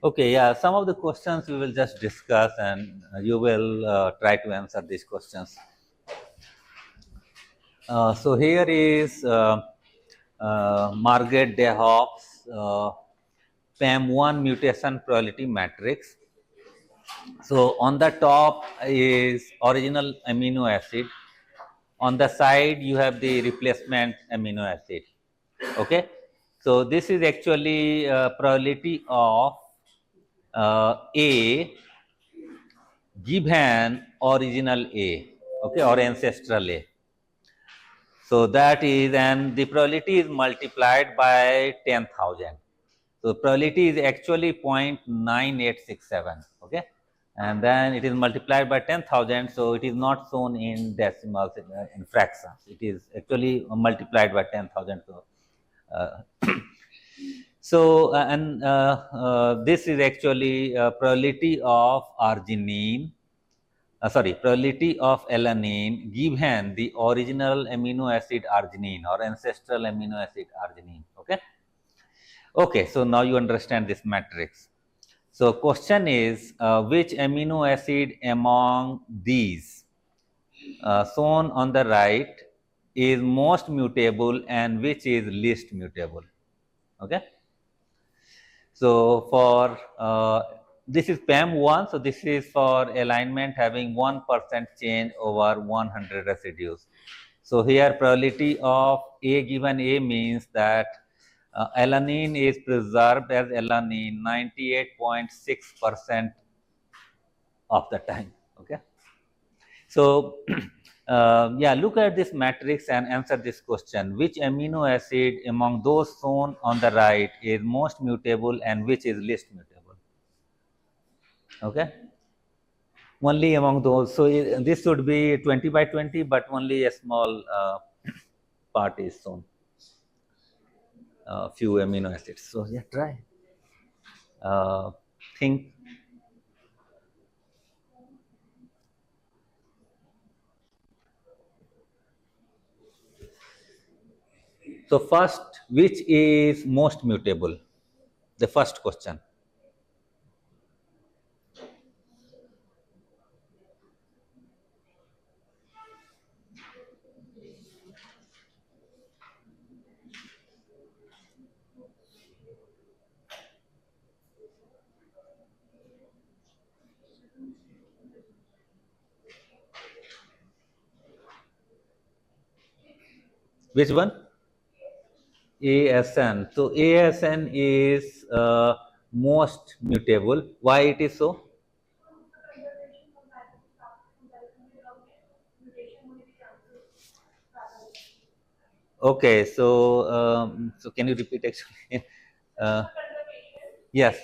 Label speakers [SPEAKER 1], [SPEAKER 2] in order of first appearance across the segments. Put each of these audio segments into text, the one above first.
[SPEAKER 1] Okay, yeah, some of the questions we will just discuss and you will try to answer these questions. So here is Margaret Dehoff's PAM1 mutation probability matrix. So on the top is original amino acid. On the side you have the replacement amino acid. Okay, so this is actually probability of A given original A, okay, or ancestral A. So that is, and the probability is multiplied by 10,000. So probability is actually 0.9867, okay, and then it is multiplied by 10,000. So it is not shown in decimals, in fractions. It is actually multiplied by 10,000. So, this is actually probability of arginine. Probability of alanine given the original amino acid arginine or ancestral amino acid arginine. Okay. Okay. So now you understand this matrix. So question is which amino acid among these shown on the right is most mutable and which is least mutable. Okay. So for this is PAM1, so this is for alignment having 1% change over 100 residues. So here probability of A given A means that alanine is preserved as alanine 98.6% of the time. Okay. So yeah, look at this matrix and answer this question. Which amino acid among those shown on the right is most mutable and which is least mutable? Okay. Only among those. So this should be 20 by 20, but only a small part is shown. Few amino acids. So yeah, try. Think. So first, which is most mutable? The first question. Which one? ASN. So ASN is most mutable. Why it is so? Okay, so can you repeat actually? Yes.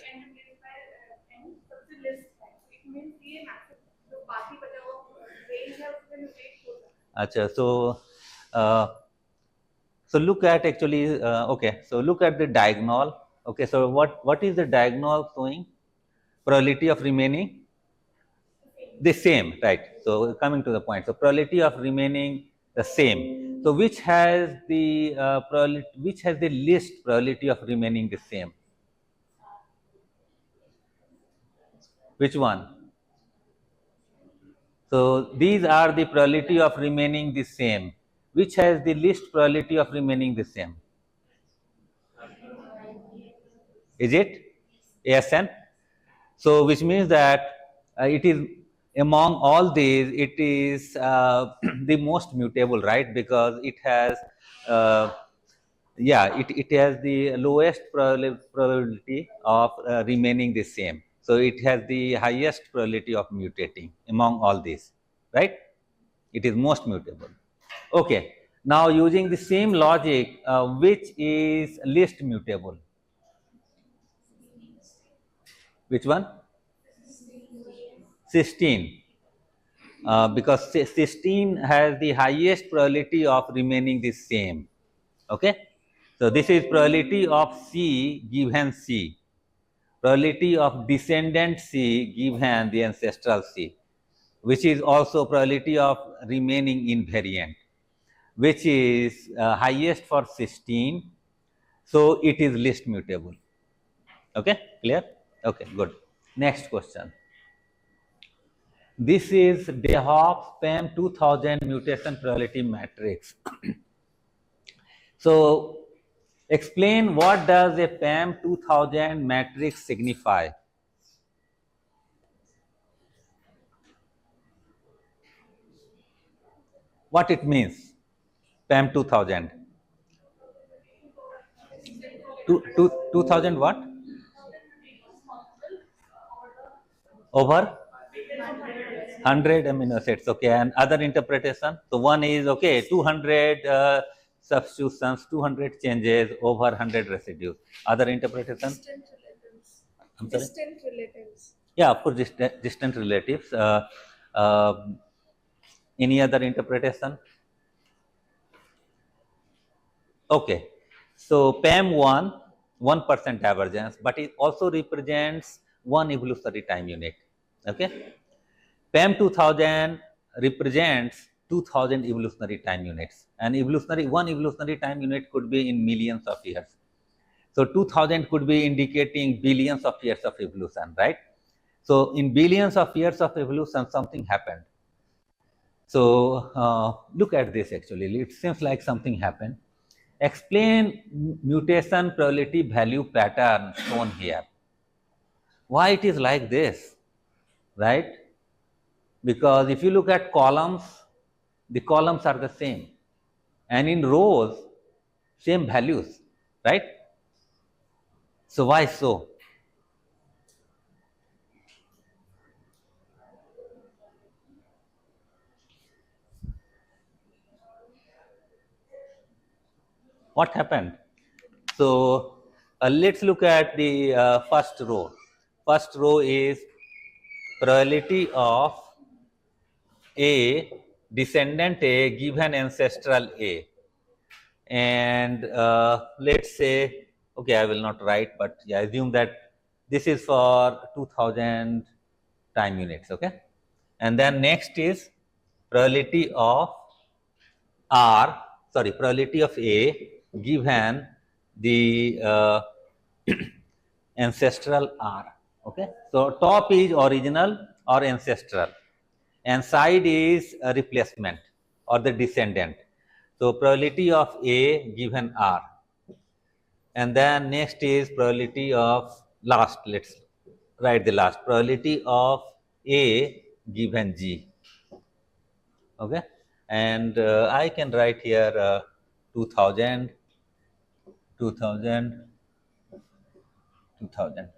[SPEAKER 1] Acha, uh, so look at actually, okay, so look at the diagonal. Okay, so what is the diagonal showing? Probability of remaining the same, right? So coming to the point, so probability of remaining the same. So which has the probability, which has the least probability of remaining the same? Which one? So these are the probability of remaining the same. Which has the least probability of remaining the same? Is it ASN? So which means that it is among all these, it is the most mutable, right? Because it has, yeah, it has the lowest probability of remaining the same. So it has the highest probability of mutating among all these, right? It is most mutable. Okay. Now using the same logic, which is least mutable? Which one? Cysteine. Because cysteine has the highest probability of remaining the same. Okay. So this is probability of C given C. Probability of descendant C given the ancestral C, which is also probability of remaining invariant, which is highest for cysteine. So it is least mutable. Okay, clear? Okay, good. Next question. This is DeHoff's PAM 2000 mutation probability matrix. So, explain what does a PAM 2000 matrix signify? What it means? PAM 2000. 2000 what? Over 100 amino acids. Okay, and other interpretation. So one is okay, 200 substitutions, 200 changes over 100 residues. Other interpretation.
[SPEAKER 2] Distant relatives. Distant relatives.
[SPEAKER 1] Yeah, of course, distant relatives. Uh, any other interpretation? Okay, so PAM1, 1% divergence, but it also represents one evolutionary time unit. Okay, PAM 2000 represents 2000 evolutionary time units, and one evolutionary time unit could be in millions of years. So 2000 could be indicating billions of years of evolution, right? So in billions of years of evolution, something happened. So look at this actually, it seems like something happened. Explain mutation probability value pattern shown here. Why it is like this, right? Because if you look at columns, the columns are the same, and in rows, same values, right? So why so? What happened? So let's look at the first row. First row is probability of A, descendant A given ancestral A. And let's say, okay, I will not write, but yeah, assume that this is for 2000 time units, okay? And then next is probability of probability of A given the ancestral R, okay? So top is original or ancestral, and side is a replacement or the descendant. So probability of A given R, and then next is probability of last, let's write the last, probability of A given G, okay? And I can write here 2000, 2000, 2000.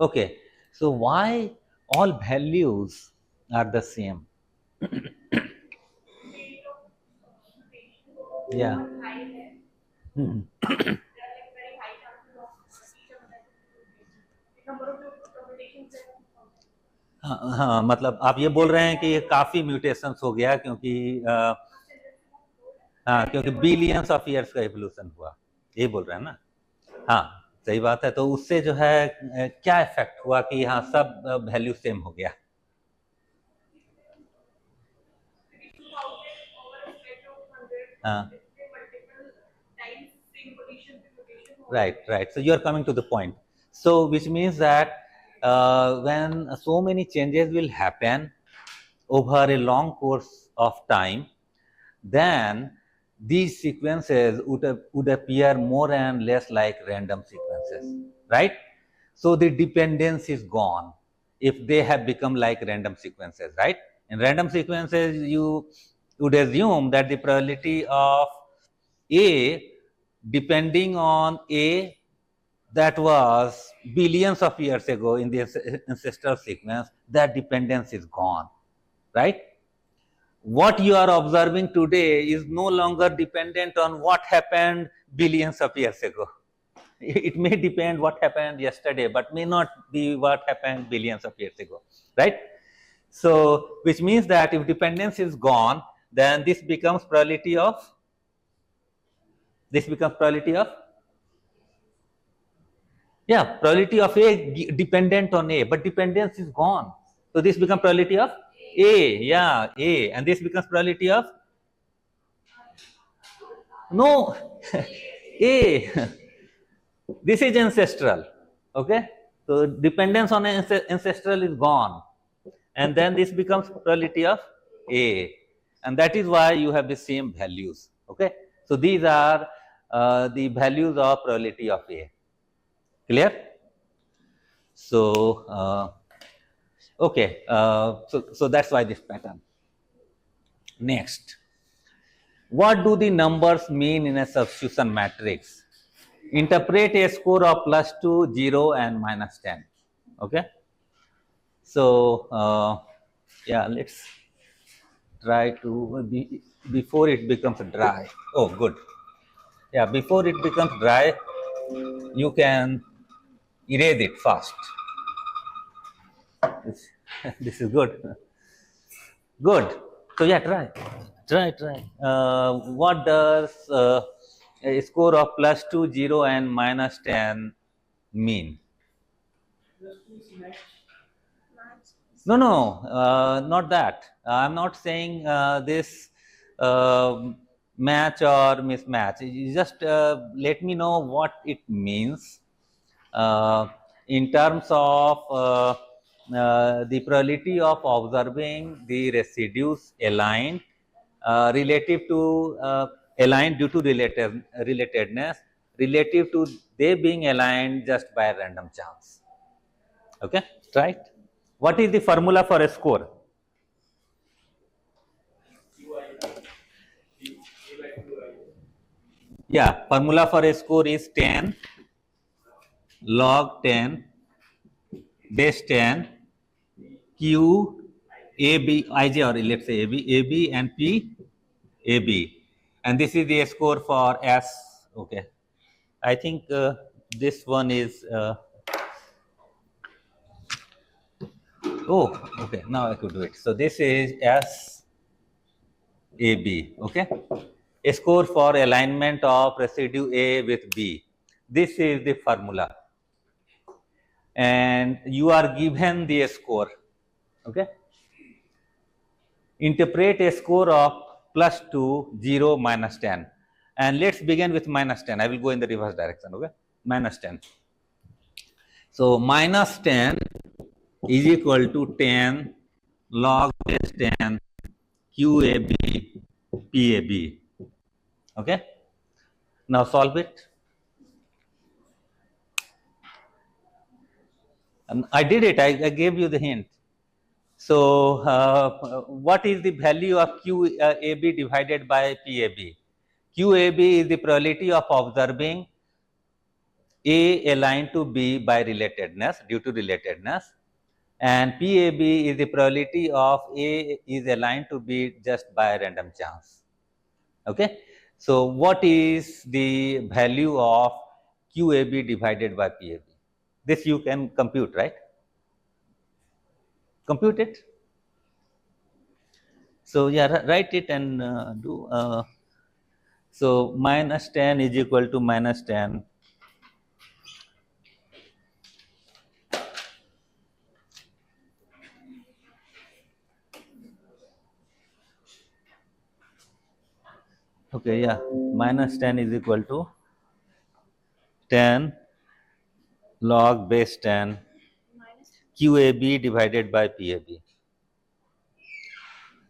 [SPEAKER 1] Okay, so why all values are the same? Yeah. Hmm. हाँ, मतलब आप ये बोल रहे हैं कि ये काफी म्यूटेशंस हो गया क्योंकि हाँ, क्योंकि बिलियंस ऑफ ईयर्स का इवोल्यूशन हुआ, ये बोल रहे हैं ना? हाँ, सही बात है। तो उससे जो है क्या इफेक्ट हुआ कि हाँ सब वैल्यू सेम हो गया? हाँ, right. So you are coming to the point. So which means that when so many changes will happen over a long course of time, then these sequences would appear more and less like random sequences, right? So the dependence is gone if they have become like random sequences, right? In random sequences, you would assume that the probability of A depending on A that was billions of years ago in the ancestral sequence, that dependence is gone, right? What you are observing today is no longer dependent on what happened billions of years ago. It may depend what happened yesterday, but may not be what happened billions of years ago, right? So, which means that if dependence is gone, then this becomes probability of probability of A dependent on A, but dependence is gone. So this becomes probability of A, A, and this becomes probability of no A. This is ancestral, okay? So dependence on ancestral is gone, and then this becomes probability of A, and that is why you have the same values. Okay, so these are the values of probability of A. Clear? So okay, so that's why this pattern. Next, what do the numbers mean in a substitution matrix? Interpret a score of +2, 0, and -10. Okay. So yeah, let's try to before it becomes dry. Oh, good. Yeah, before it becomes dry, you can erase it fast. This, this is good. Good. So yeah, try. What does a score of +2, 0, and -10 mean? No, not that. I'm not saying this match or mismatch. You just let me know what it means in terms of the probability of observing the residues aligned relative to aligned due to relatedness relative to they being aligned just by a random chance. Okay, right? What is the formula for a score? Yeah, formula for a score is 10 log 10 base 10 Q A B I J, or let's say A B and P A B, and this is the score for S. Okay, I think this one is oh, okay, now I could do it. So this is S A B. Okay, a score for alignment of residue A with B. This is the formula, and you are given the score. Okay, interpret a score of +2, 0, -10, and let's begin with -10. I will go in the reverse direction. Okay, -10. So -10 is equal to 10 log base 10 QAB PAB. Okay, now solve it. I did it. I gave you the hint. So what is the value of QAB divided by PAB? QAB is the probability of observing A aligned to B by relatedness, due to relatedness, and PAB is the probability of A is aligned to B just by random chance. Okay, so what is the value of QAB divided by PAB? This you can compute, right? Compute it. So yeah, write it and do. So -10 is equal to -10. Okay, yeah, -10 is equal to 10 log base 10 QAB divided by PAB.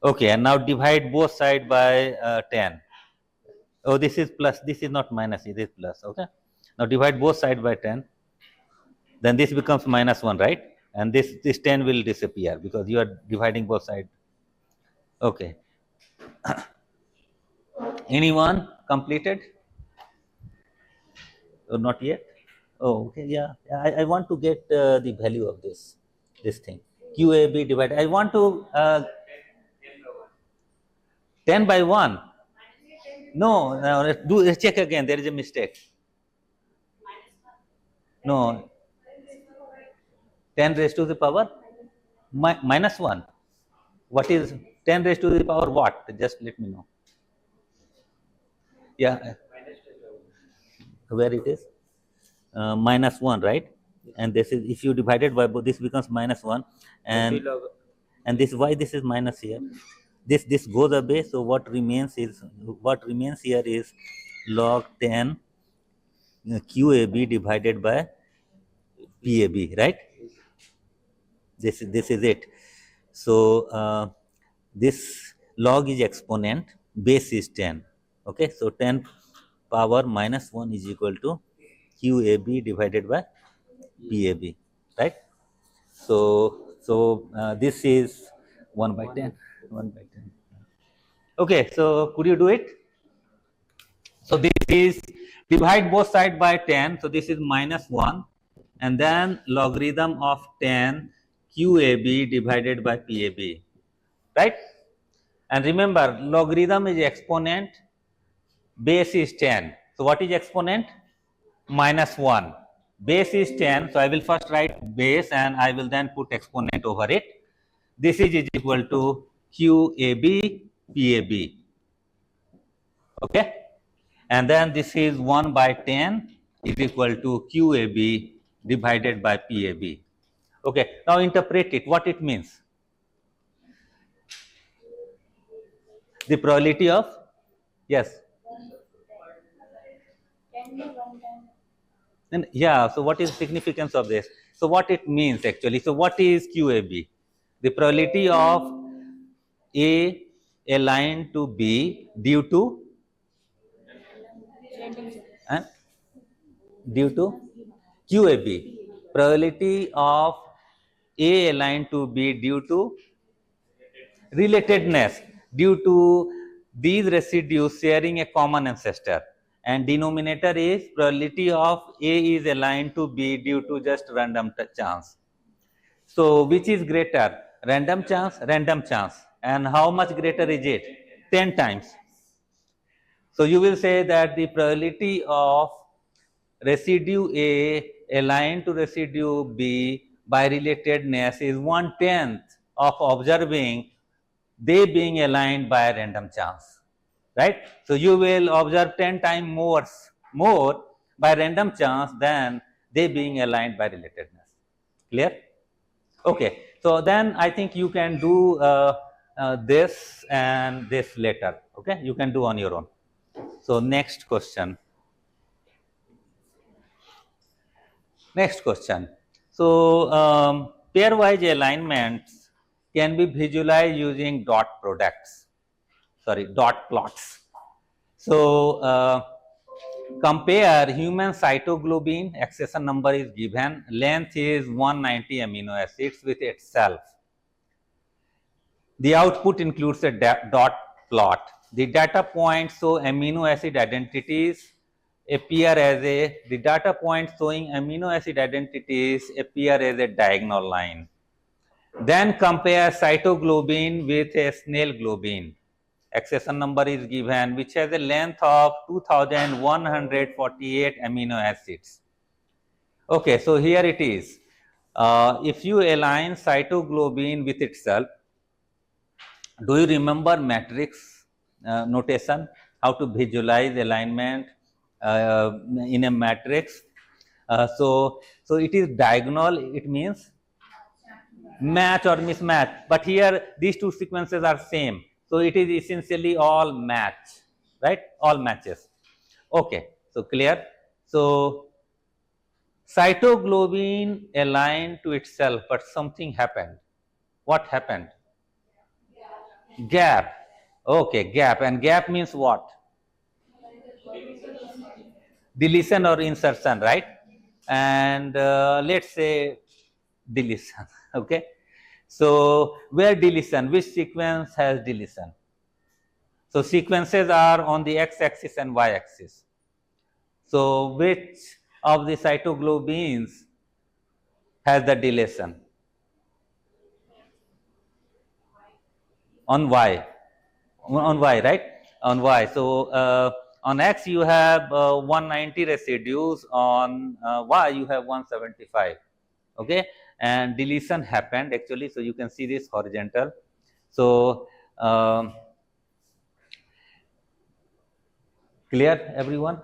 [SPEAKER 1] Okay, and now divide both sides by 10. Oh, this is plus, this is not minus, it is plus. Okay, now divide both sides by 10. Then this becomes -1, right? And this 10 will disappear because you are dividing both sides. Okay. Anyone completed? Or not yet? Oh, okay, yeah. I want to get the value of this thing. QAB divided. I want to 10 by 1. No, no, let's check again. There is a mistake. No, 10 raised to the power -1. What is 10 raised to the power what? Just let me know. Yeah, where it is? -1, right? And this is, if you divide it by both, this becomes -1, and this, why this is minus here? This goes away. So what remains here is log 10 QAB divided by PAB, right? This is it. So this log is exponent, base is 10. Okay, so 10 power minus 1 is equal to QAB divided by PAB, right? So this is 1 by 10. 1 by 10. Okay, so could you do it? So this is divide both sides by 10. So this is minus 1 and then logarithm of 10 QAB divided by PAB, right? And remember, logarithm is exponent, base is 10. So what is exponent? Minus 1. Base is 10. So I will first write base and I will then put exponent over it. This is equal to QAB PAB. Okay. And then this is 1 by 10 is equal to QAB divided by PAB. Okay. Now interpret it. What it means? The probability of, yes. And yeah, so what is the significance of this? So what it means actually? So what is QAB? The probability of A aligned to B due to QAB. Probability of A aligned to B due to relatedness, due to these residues sharing a common ancestor, and denominator is probability of A is aligned to B due to just random chance. So which is greater, random chance? Random chance. And how much greater is it? 10 times. So you will say that the probability of residue A aligned to residue B by relatedness is 1/10 of observing they being aligned by a random chance, right? So you will observe 10 times more by random chance than they being aligned by relatedness. Clear? Okay. So then I think you can do this and this later. Okay, you can do on your own. So next question. Next question. So pairwise alignments can be visualized using dot products. Sorry, dot plots. So compare human cytoglobin, accession number is given, length is 190 amino acids with itself. The output includes a dot plot. The data points show amino acid identities appear as the data points showing amino acid identities appear as a diagonal line. Then compare cytoglobin with a snail globin. Accession number is given which has a length of 2148 amino acids. Okay, so here it is. If you align cytoglobin with itself, do you remember matrix notation? How to visualize alignment in a matrix? So it is diagonal. It means match or mismatch. But here these two sequences are same. So it is essentially all match, right? All matches. Okay. So clear. So cytoglobin aligned to itself, but something happened. What happened? Gap. Okay, gap. And gap means what? Deletion or insertion, right? And let's say deletion. Okay. So where deletion? Which sequence has deletion? So sequences are on the x-axis and y-axis. So which of the cytoglobins has the deletion? On y. On y, right? On y. So on x you have 190 residues, on y you have 175. Okay, and deletion happened actually. So you can see this horizontal. So clear, everyone?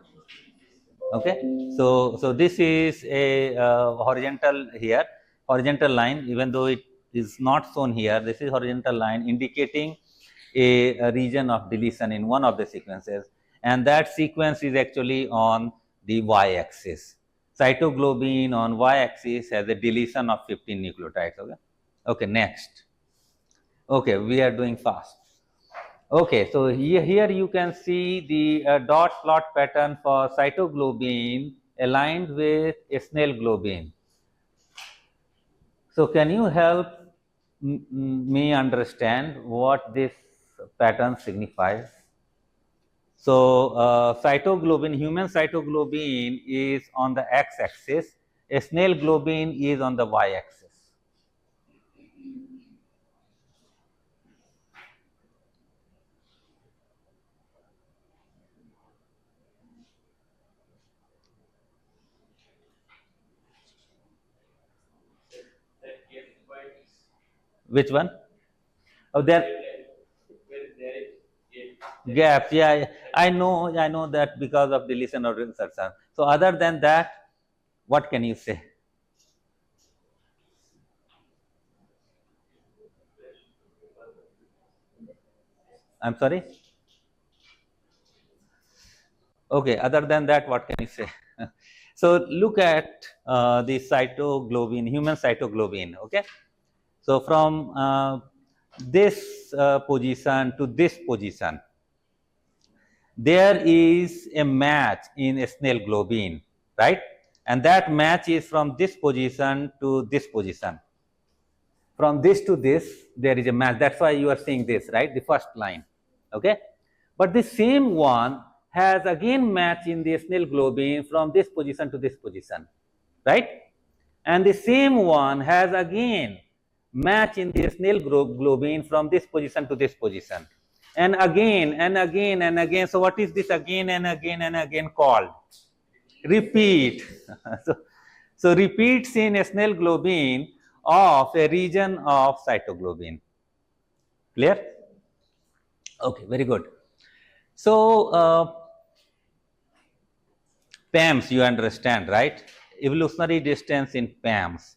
[SPEAKER 1] Okay, so this is a horizontal here, horizontal line, even though it is not shown here. This is horizontal line indicating a region of deletion in one of the sequences, and that sequence is actually on the y-axis. cytoglobin on y-axis has a deletion of 15 nucleotides. Okay. Okay. Next. Okay, we are doing fast. Okay, so here you can see the dot plot pattern for cytoglobin aligned with Snell globin. So can you help me understand what this pattern signifies? So cytoglobin, human cytoglobin is on the x-axis, Snell globin is on the y-axis. Which one? Oh, there gaps. Yeah, I know that because of deletion or insertion. So other than that, what can you say? I'm sorry. Okay. Other than that, what can you say? So look at the cytoglobin, human cytoglobin. Okay. So from this position to this position, there is a match in Snell globin, right? And that match is from this position to this position. From this to this, there is a match. That's why you are seeing this, right? The first line. Okay. But the same one has again match in the Snell globin from this position to this position, right? And the same one has again match in the Snell globin from this position to this position, and again and again and again. So what is this again and again and again called? Repeat. so, so repeats in Snell globin of a region of cytoglobin. Clear? Okay, very good. So PAMs you understand, right? Evolutionary distance in PAMs.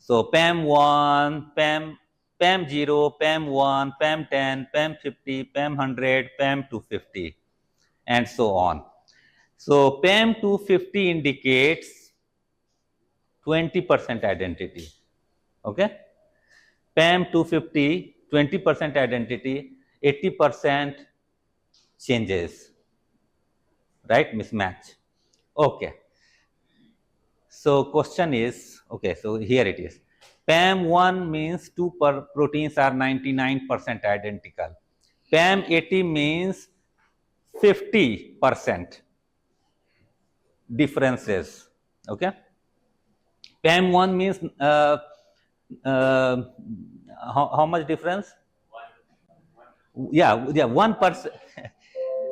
[SPEAKER 1] So PAM 1, PAM 0, PAM 1, PAM 10, PAM 50, PAM 100, PAM 250, and so on. So PAM 250 indicates 20% identity. Okay. PAM 250, 20% identity, 80% changes, right? Mismatch. Okay. So question is, okay, so here it is. PAM 1 means two proteins are 99% identical. PAM 80 means 50% differences. Okay. PAM 1 means how much difference? Yeah, 1%.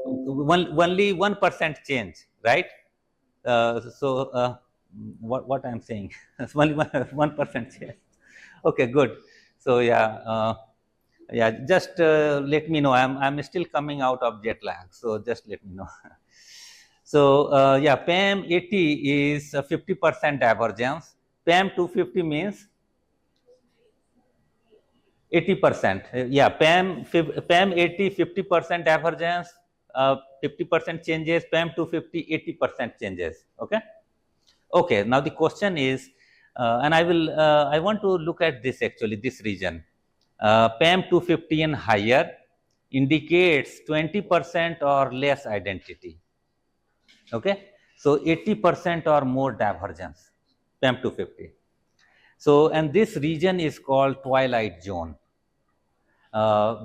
[SPEAKER 1] Only 1% change, right? What I'm saying, only 1% change. Okay, good. So yeah, just let me know. I'm still coming out of jet lag, so just let me know. So yeah, PAM 80 is 50% divergence. PAM 250 means 80%. Yeah, PAM 80 50% divergence, 50% changes. PAM 250 80% changes. Okay. Okay. Now the question is, and I want to look at this actually, this region. PAM 250 and higher indicates 20% or less identity. Okay. So 80% or more divergence, PAM 250. So, and this region is called twilight zone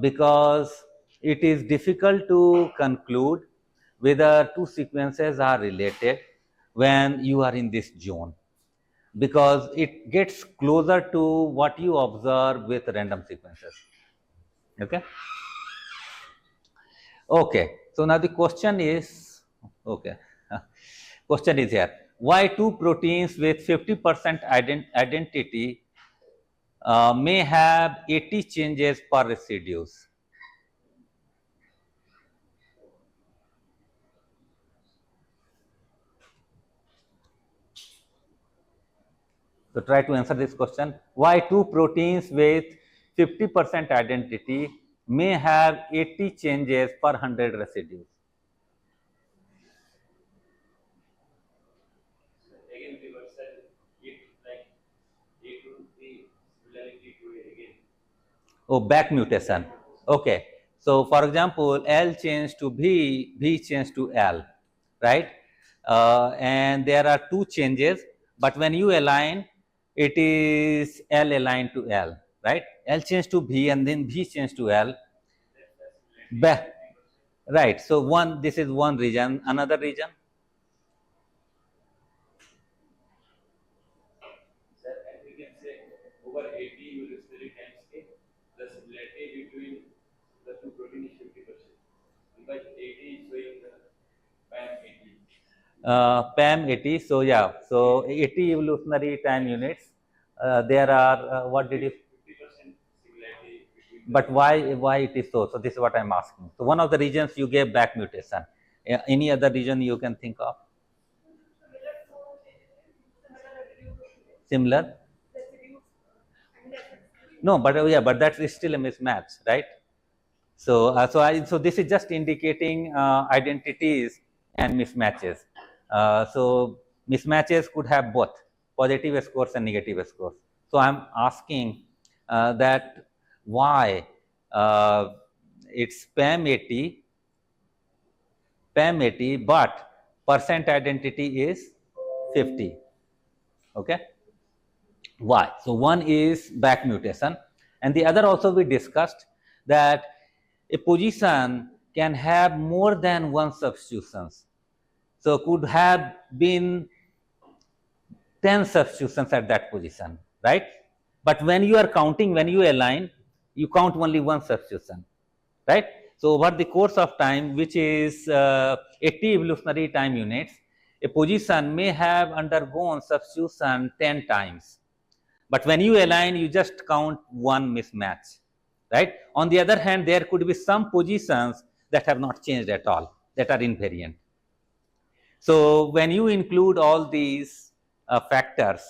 [SPEAKER 1] because it is difficult to conclude whether two sequences are related when you are in this zone, because it gets closer to what you observe with random sequences. Okay. Okay. So now the question is, okay, question is here: why two proteins with 50% identity may have 80 changes per residues? So try to answer this question. Why two proteins with 50% identity may have 80 changes per 100 residues? Oh, back mutation. Okay. So for example, L changed to B, B changed to L, right? And there are two changes, but when you align, it is L aligned to L, right? L changed to B and then B changed to L. Back, right. So this is one region, another region. Over 80 evolutionary time scale, the similarity between the two protein is 50%. Because 80 is showing the PAM 80. PAM 80. So yeah, so 80 evolutionary time units. There are what did you? 50% similarity between. But why it is so? So this is what I'm asking. So one of the regions you gave back mutation. Any other region you can think of? Similar. No, but yeah, but that's still a mismatch, right? So this is just indicating identities and mismatches. So mismatches could have both positive scores and negative scores. So I'm asking that why it's PAM80, but percent identity is 50. Okay. Why? So one is back mutation, and the other also we discussed that a position can have more than one substitutions. So could have been 10 substitutions at that position, right? But when you are counting, when you align, you count only one substitution, right? So over the course of time, which is 80 evolutionary time units, a position may have undergone substitution 10 times. But when you align, you just count one mismatch, right? On the other hand, there could be some positions that have not changed at all, that are invariant. So when you include all these factors,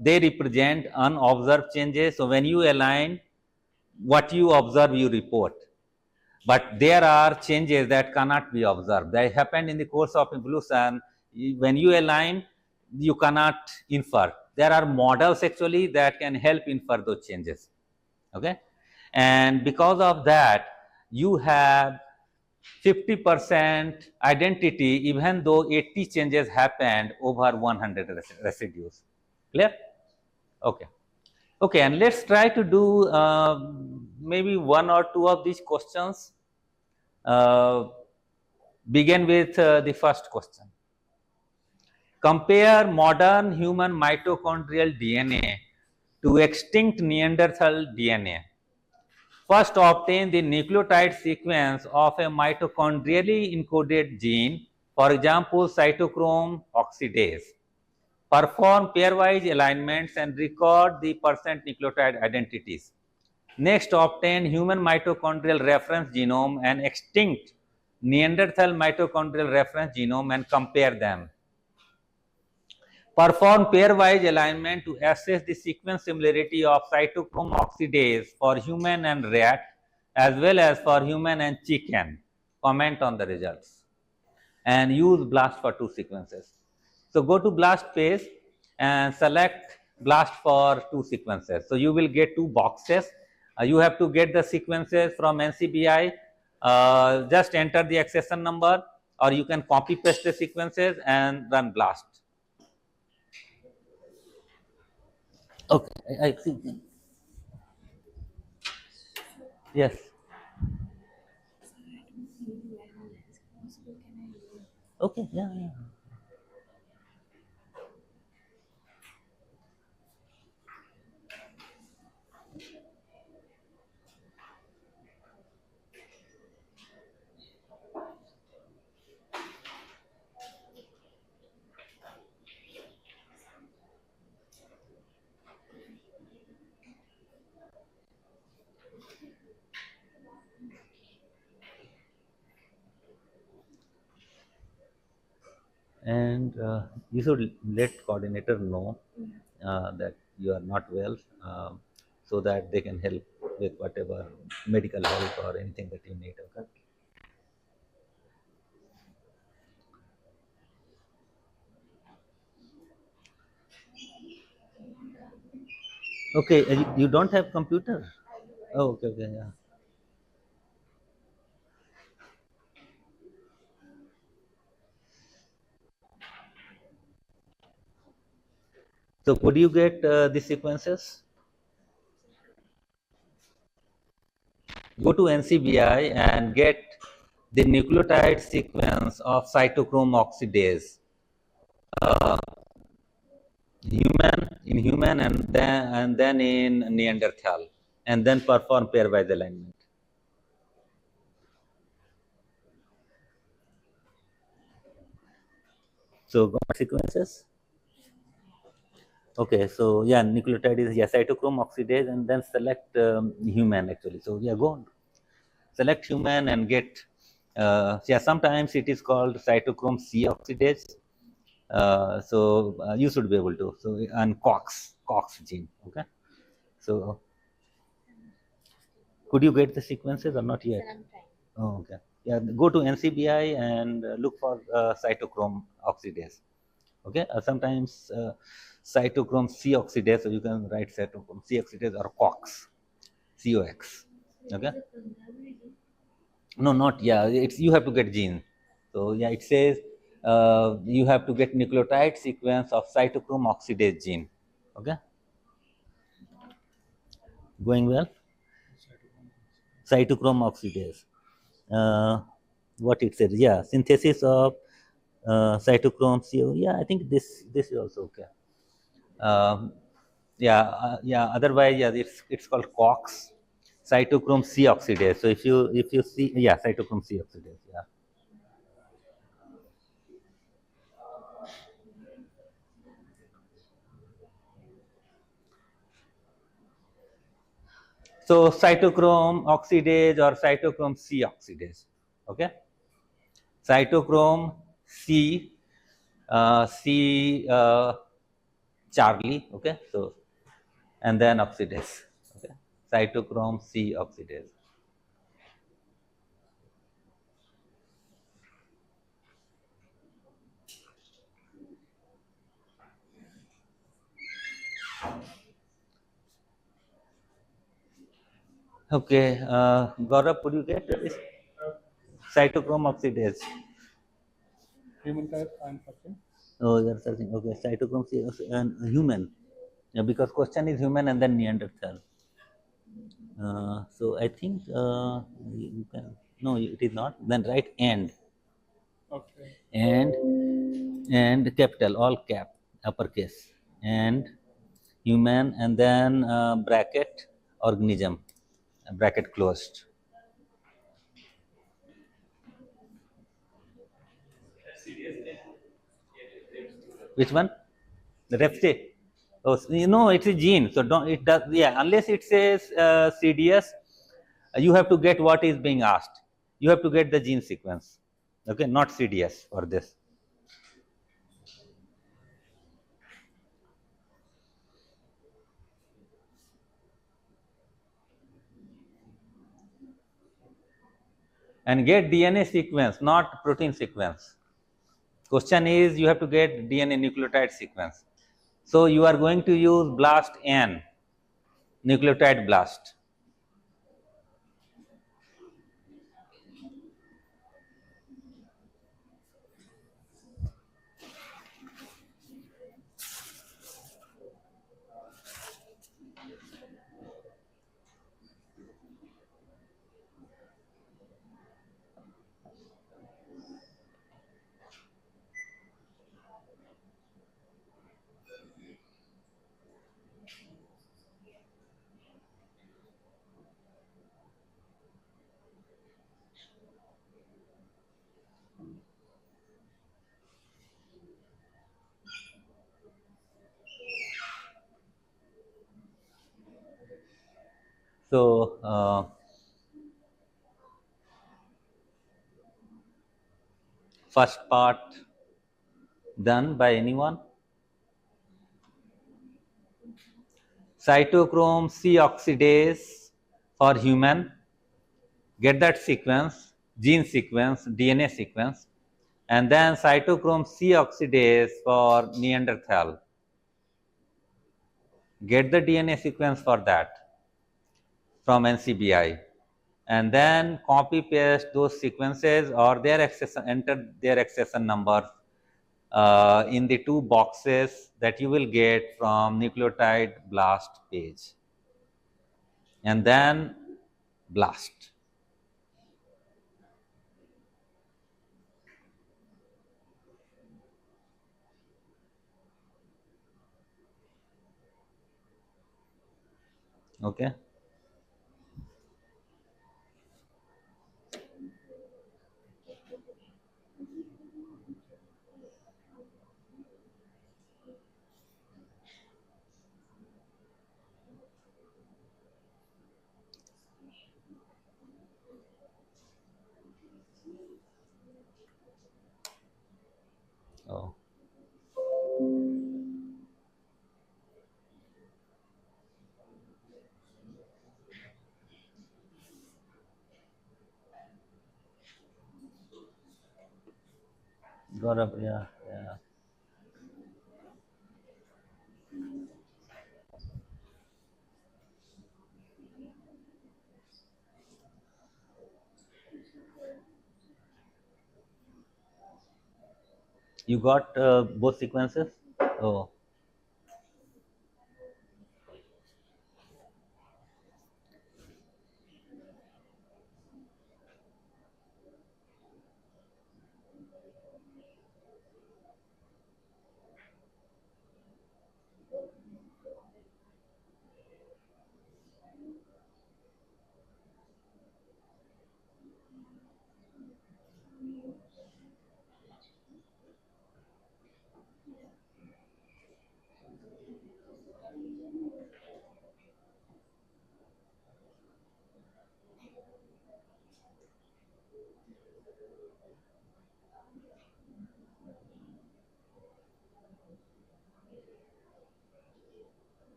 [SPEAKER 1] they represent unobserved changes. So when you align, what you observe, you report. But there are changes that cannot be observed. They happened in the course of evolution. When you align, you cannot infer. There are models actually that can help infer those changes. Okay, and because of that, you have 50% identity, even though 80 changes happened over 100 residues. Clear? Okay. Okay, and let's try to do maybe one or two of these questions. Begin with the first question. Compare modern human mitochondrial DNA to extinct Neanderthal DNA. First, obtain the nucleotide sequence of a mitochondrially encoded gene, for example, cytochrome oxidase. Perform pairwise alignments and record the percent nucleotide identities. Next, obtain human mitochondrial reference genome and extinct Neanderthal mitochondrial reference genome and compare them. Perform pairwise alignment to assess the sequence similarity of cytochrome oxidase for human and rat as well as for human and chicken. Comment on the results and use BLAST for two sequences. So go to BLAST page and select BLAST for two sequences. So you will get two boxes. You have to get the sequences from NCBI. Just enter the accession number, or you can copy paste the sequences and run BLAST. Okay, I think yes. Okay, yeah, yeah. And you should let coordinator know that you are not well, so that they can help with whatever medical help or anything that you need. Okay. Okay, you don't have computer? Oh, okay, okay, yeah. So could you get the sequences? Go to NCBI and get the nucleotide sequence of cytochrome oxidase, human and then in Neanderthal, and then perform pairwise alignment. So got sequences. Okay, so yeah, nucleotide is yeah cytochrome oxidase, and then select human actually. So yeah, go on, select human and get yeah. Sometimes it is called cytochrome C oxidase. So you should be able to. So and COX gene. Okay. So could you get the sequences or not yet? Oh, okay. Yeah, go to NCBI and look for cytochrome oxidase. Okay, sometimes cytochrome C oxidase, so you can write cytochrome C oxidase or COX. Okay. No, not yeah. It's you have to get gene. So yeah, it says you have to get nucleotide sequence of cytochrome oxidase gene. Okay, going well. Cytochrome oxidase. Uh, what it says? Yeah, synthesis of cytochrome CO. Yeah, I think this is also okay. Um, yeah. Otherwise, yeah, it's called COX, cytochrome C oxidase. So if you see, yeah, cytochrome C oxidase. Yeah. So cytochrome oxidase or cytochrome C oxidase. Okay. Cytochrome C, C Charlie. Okay. So and then oxidase. Okay. Cytochrome C oxidase. Okay. Gaurav, could you get this cytochrome oxidase?
[SPEAKER 3] Human type I'm searching.
[SPEAKER 1] Oh, you're searching. Okay, cytochrome C and human. Yeah, because question is human and then Neanderthal. So I think you can. No, it is not. Then write
[SPEAKER 3] Okay.
[SPEAKER 1] and capital all cap uppercase and human and then bracket organism bracket closed. Which one? The Repstate. Oh, it's a gene. So don't it does yeah unless it says CDS, you have to get what is being asked. You have to get the gene sequence. Okay, not CDS for this. And get DNA sequence, not protein sequence. Question is you have to get DNA nucleotide sequence. So you are going to use BLAST N, nucleotide BLAST. So first part done by anyone. Cytochrome C oxidase for human, get that sequence, gene sequence, DNA sequence, and then cytochrome C oxidase for Neanderthal. get the DNA sequence for that from NCBI, and then copy paste those sequences or their accession, enter their accession numbers in the two boxes that you will get from nucleotide blast page, and then blast. Okay. Oh. Got up, yeah, yeah. You got both sequences? Oh.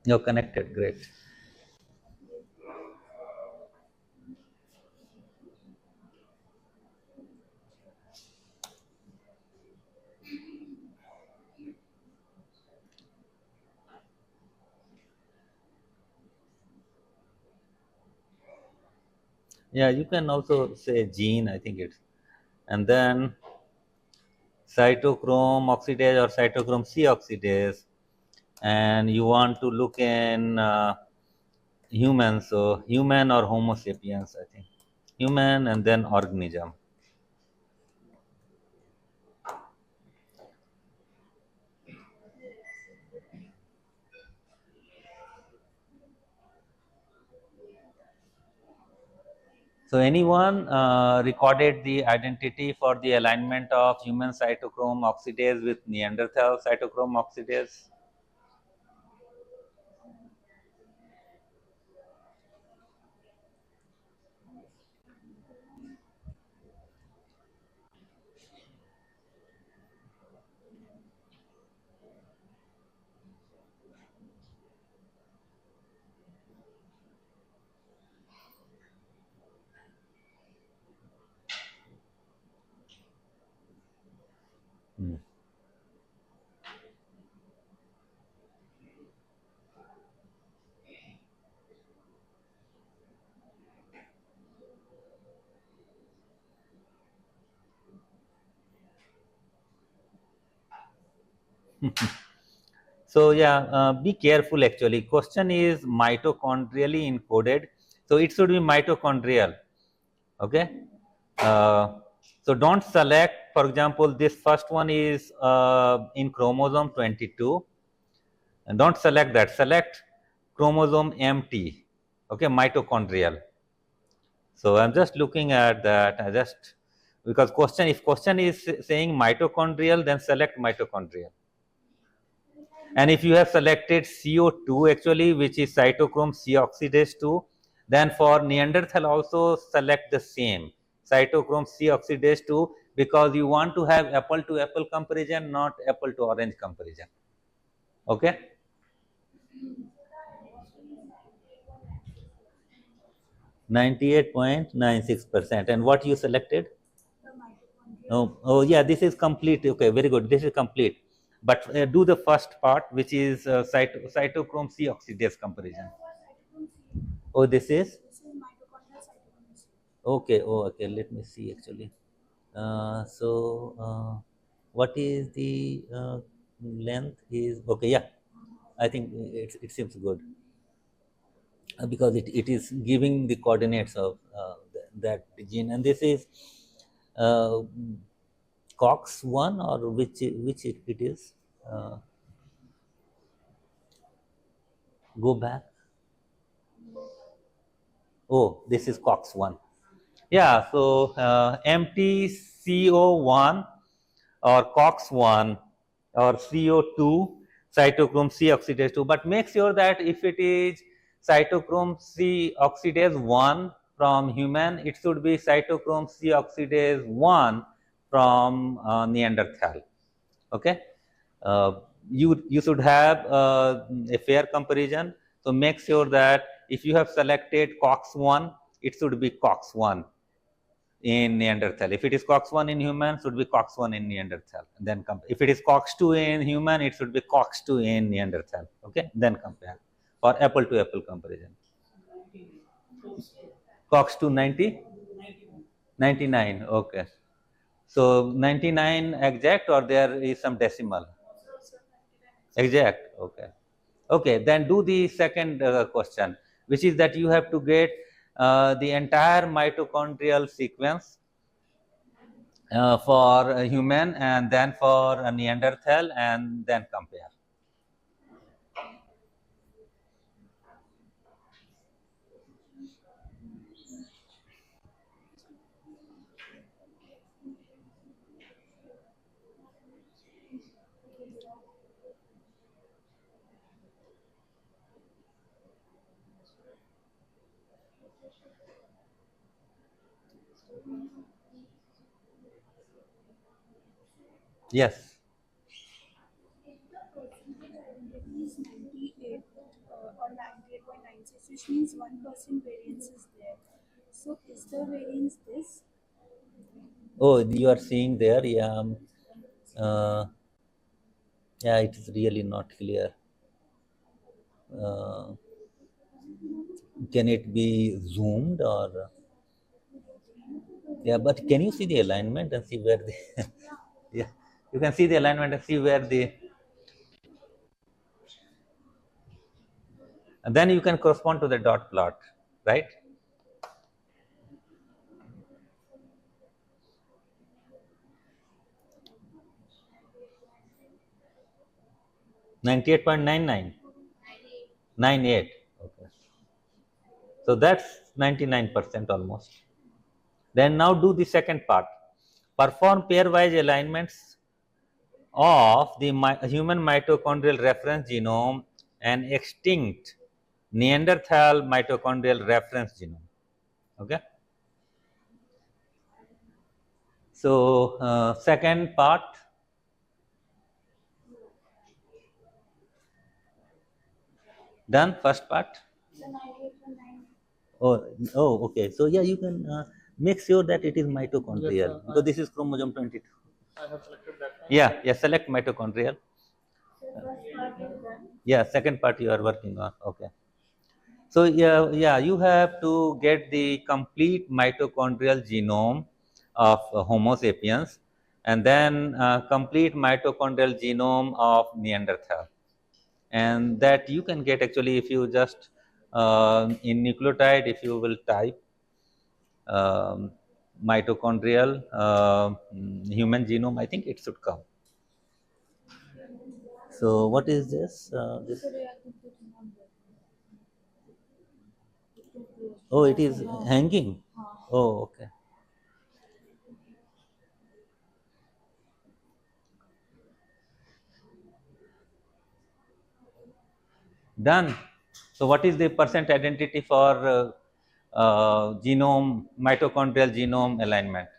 [SPEAKER 1] You're connected, great. Yeah, you can also say gene, I think it's, and then cytochrome oxidase or cytochrome C oxidase, and you want to look in human, so human or Homo sapiens, I think. Human and then organism. So anyone recorded the identity for the alignment of human cytochrome oxidase with Neanderthal cytochrome oxidase? Hmm. So yeah, be careful actually. Question is mitochondrially encoded. So it should be mitochondrial. Okay. So don't select, for example, this first one is in chromosome 22. And don't select that. Select chromosome MT. Okay, mitochondrial. So I'm just looking at that. I just, because question, if question is saying mitochondrial, then select mitochondrial. And if you have selected CO2 actually, which is cytochrome C oxidase 2, then for Neanderthal also select the same cytochrome C oxidase 2, because you want to have apple to apple comparison, not apple to orange comparison. Okay. 98.96%. And what you selected?
[SPEAKER 2] The mitochondria.
[SPEAKER 1] Oh, oh yeah, this is complete. Okay, very good. This is complete. But do the first part, which is cytochrome C oxidase comparison. Oh, this is
[SPEAKER 2] mitochondrial cytochrome.
[SPEAKER 1] okay. Oh, okay. Let me see actually. What is the length? Is okay. Yeah, I think it seems good because it is giving the coordinates of that gene, and this is uh, Cox one or which it is. Go back. Oh, this is Cox one. Yeah, so MTCO1 or COX1 or CO2 cytochrome C oxidase 2, but make sure that if it is cytochrome C oxidase 1 from human, it should be cytochrome C oxidase 1 from Neanderthal. Okay, you should have a fair comparison. So make sure that if you have selected COX1, it should be COX1 in Neanderthal. If it is COX1 in human, should be COX1 in Neanderthal. Then if it is COX2 in human, it should be COX2 in Neanderthal. Okay, then compare for apple to apple comparison. COX2 90, 99. Okay, so 99 exact or there is some decimal? Exact. Okay. Okay, then do the second question, which is that you have to get the entire mitochondrial sequence for a human and then for a Neanderthal and then compare. Yes.
[SPEAKER 2] Is 98 or 98.96, which means 1% variance is there. So is the variance this?
[SPEAKER 1] Oh, you are seeing there. Yeah. Uh, yeah, it is really not clear. Uh, can it be zoomed or? Yeah, but can you see the alignment and see where the? Yeah, you can see the alignment and see where the. And then you can correspond to the dot plot, right? 98.99. 98. Okay. So that's 99% almost. Then now do the second part. Perform pairwise alignments of the human mitochondrial reference genome and extinct Neanderthal mitochondrial reference genome. Okay. So second part. Done. First part. Oh, oh, okay. So yeah, you can make sure that it is mitochondrial
[SPEAKER 3] Yes,
[SPEAKER 1] because this is chromosome 22.
[SPEAKER 3] I have selected that one.
[SPEAKER 1] Yeah, yeah. Select mitochondrial. Yeah, second part you are working on. Okay. So yeah, you have to get the complete mitochondrial genome of Homo sapiens, and then complete mitochondrial genome of Neanderthal, and that you can get actually if you just in nucleotide, if you will type um, mitochondrial human genome, I think it should come. So what is this? Oh, it is hanging. Oh, okay. Done. So what is the percent identity for genome, mitochondrial genome alignment?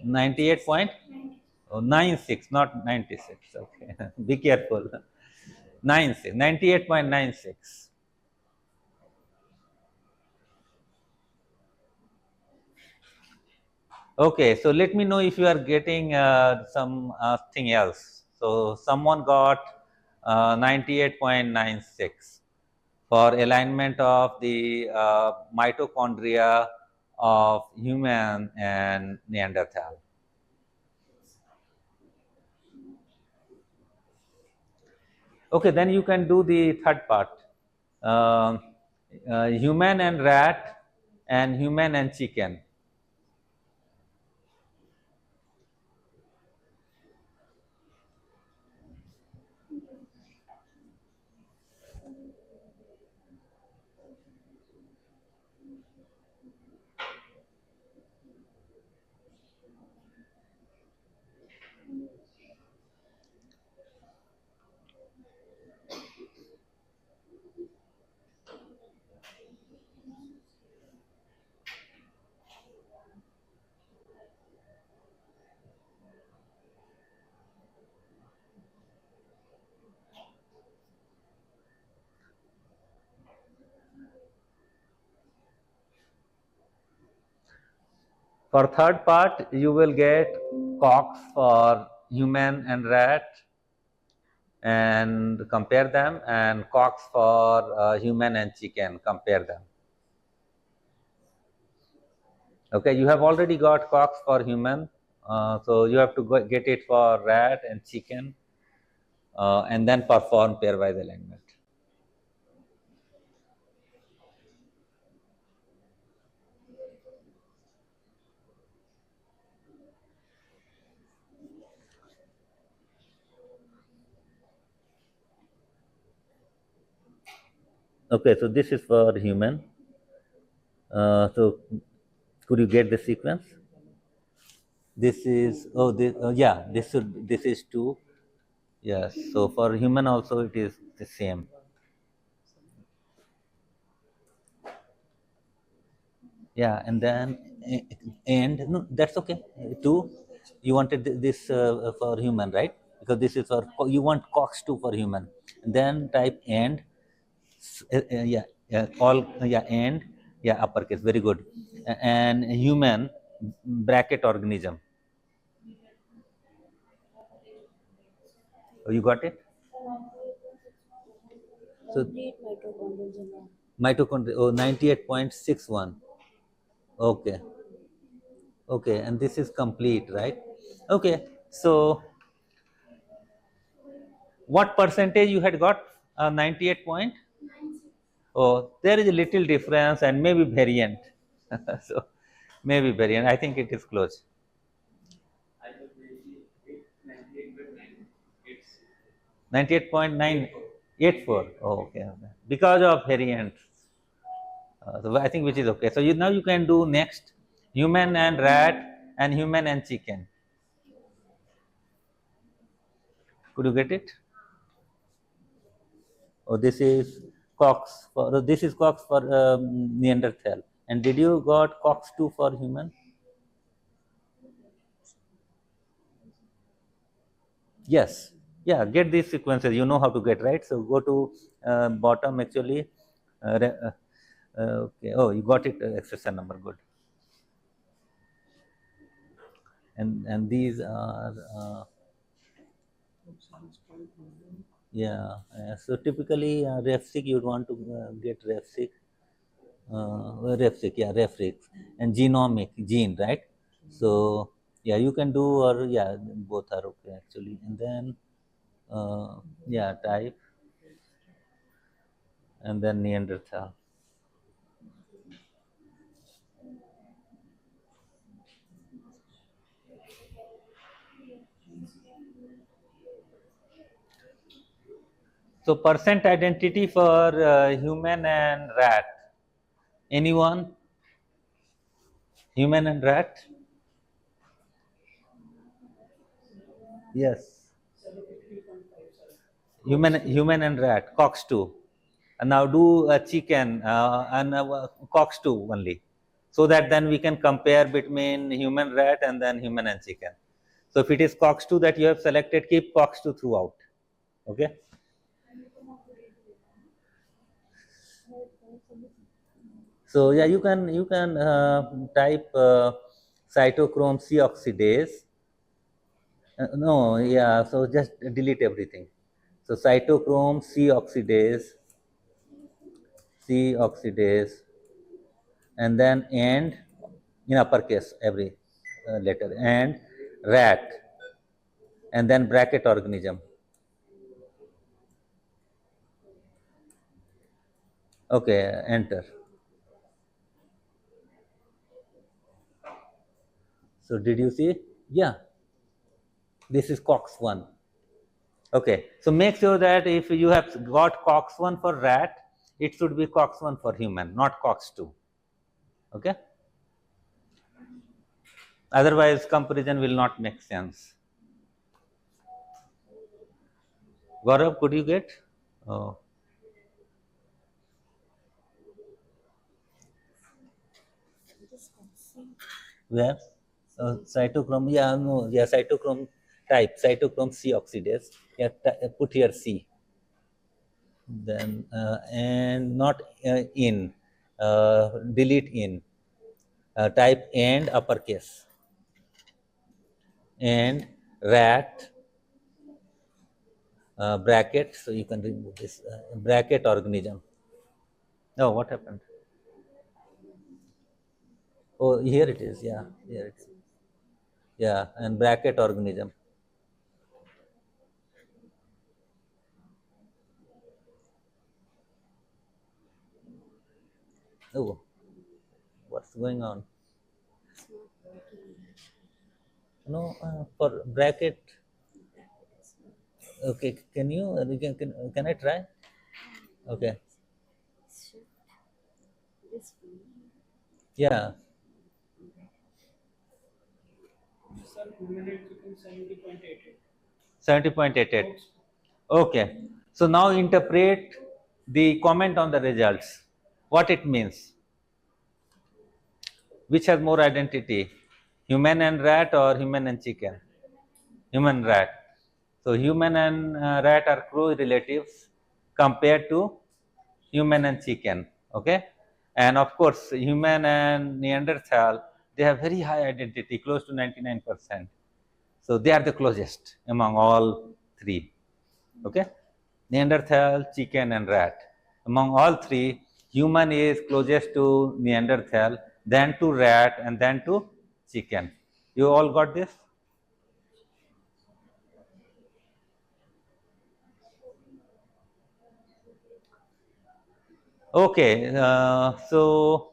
[SPEAKER 1] 98.96, not 96. Okay, be careful. 96, 98.96. Okay, so let me know if you are getting something else. So someone got 98.96 for alignment of the mitochondria of human and Neanderthal. Okay, then you can do the third part. Uh, Human and rat and human and chicken. For third part, you will get cocks for human and rat and compare them, and cocks for human and chicken, compare them. Okay, you have already got cocks for human, so you have to get it for rat and chicken, and then perform pairwise alignment. Okay, so this is for human. So could you get the sequence? This is yeah, this is 2. Yes, so for human also it is the same. Yeah, and then and no, that's okay. 2, you wanted this for human, right? Because this is for you want cox 2 for human. And then type and yeah, all yeah, and yeah, uppercase, very good. And human bracket organism. Oh, you got it? So
[SPEAKER 2] Complete mitochondria.
[SPEAKER 1] mitochondria, oh, 98.61. Okay, okay, and this is complete, right? Okay, so what percentage you had got? 98 point? Oh, there is a little difference and maybe variant. So maybe variant. I think it is close. 98.984. Oh, okay, okay. Because of variant. So I think which is okay. So now you can do next human and rat and human and chicken. Could you get it? Oh, this is Cox for this is Cox for Neanderthal. And did you got Cox 2 for human? Yes. Yeah, get these sequences. You know how to get, right? So go to bottom actually. Okay. Oh, you got it. Accessor number. Good. And these are yeah. So typically refsic you'd want to get refsic. Refsic, yeah, refsic, and genomic gene, right? So yeah, you can do, or yeah, both are okay actually. And then yeah, type, and then Neanderthal. So percent identity for human and rat. Anyone? Human and rat? Yes. Human and rat. Cox two. And now do a chicken and cox two only, so that then we can compare between human rat and then human and chicken. So if it is cox two that you have selected, keep cox two throughout. Okay. So yeah, you can type cytochrome C oxidase. No, yeah, so just delete everything. So cytochrome C oxidase, and then and in uppercase every letter, and rat, and then bracket organism. Okay, enter. So did you see? Yeah, this is COX-1. Okay, so make sure that if you have got COX-1 for rat, it should be COX-1 for human, not COX-2. Okay. Otherwise, comparison will not make sense. Gaurav, could you get? Oh. Where? Cytochrome, yeah, no, yeah, cytochrome type, cytochrome C oxidase. Yeah, put here C. Then, and not in, delete in, type and uppercase. And rat, bracket, so you can remove this bracket organism. Oh, what happened? Oh, here it is, yeah, here it is. Yeah, and bracket organism. Oh, what's going on? No, for bracket. Okay, can you? Can I try? Okay. Yeah.
[SPEAKER 3] Sir, minute within 70.88.
[SPEAKER 1] 70.88. Okay. So now interpret the comment on the results. What it means? Which has more identity? Human and rat or human and chicken? Human rat. So human and rat are close relatives compared to human and chicken. Okay. And of course, human and Neanderthal, they have very high identity, close to 99%. So they are the closest among all three. Okay. Neanderthal, chicken, and rat. Among all three, human is closest to Neanderthal, then to rat, and then to chicken. You all got this? Okay. So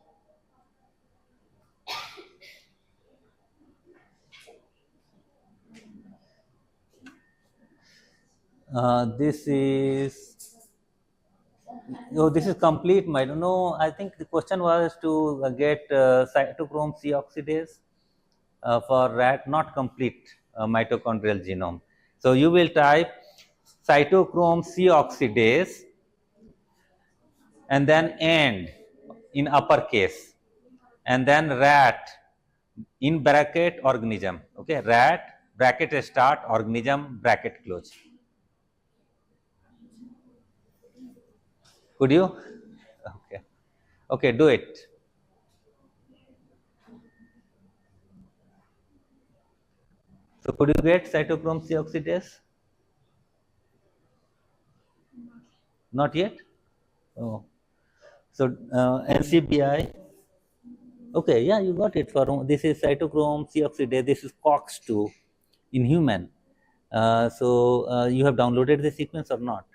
[SPEAKER 1] this is. Oh, this is complete. I don't know. I think the question was to get cytochrome C oxidase for rat, not complete mitochondrial genome. So you will type cytochrome C oxidase and then and in uppercase, and then rat in bracket organism. Okay, rat bracket start, organism bracket close. Could you? Okay. Okay, do it. So could you get cytochrome C oxidase? Not yet? Oh. So NCBI. Okay, yeah, you got it. For this is cytochrome C oxidase. This is COX-2 in human. So you have downloaded the sequence or not?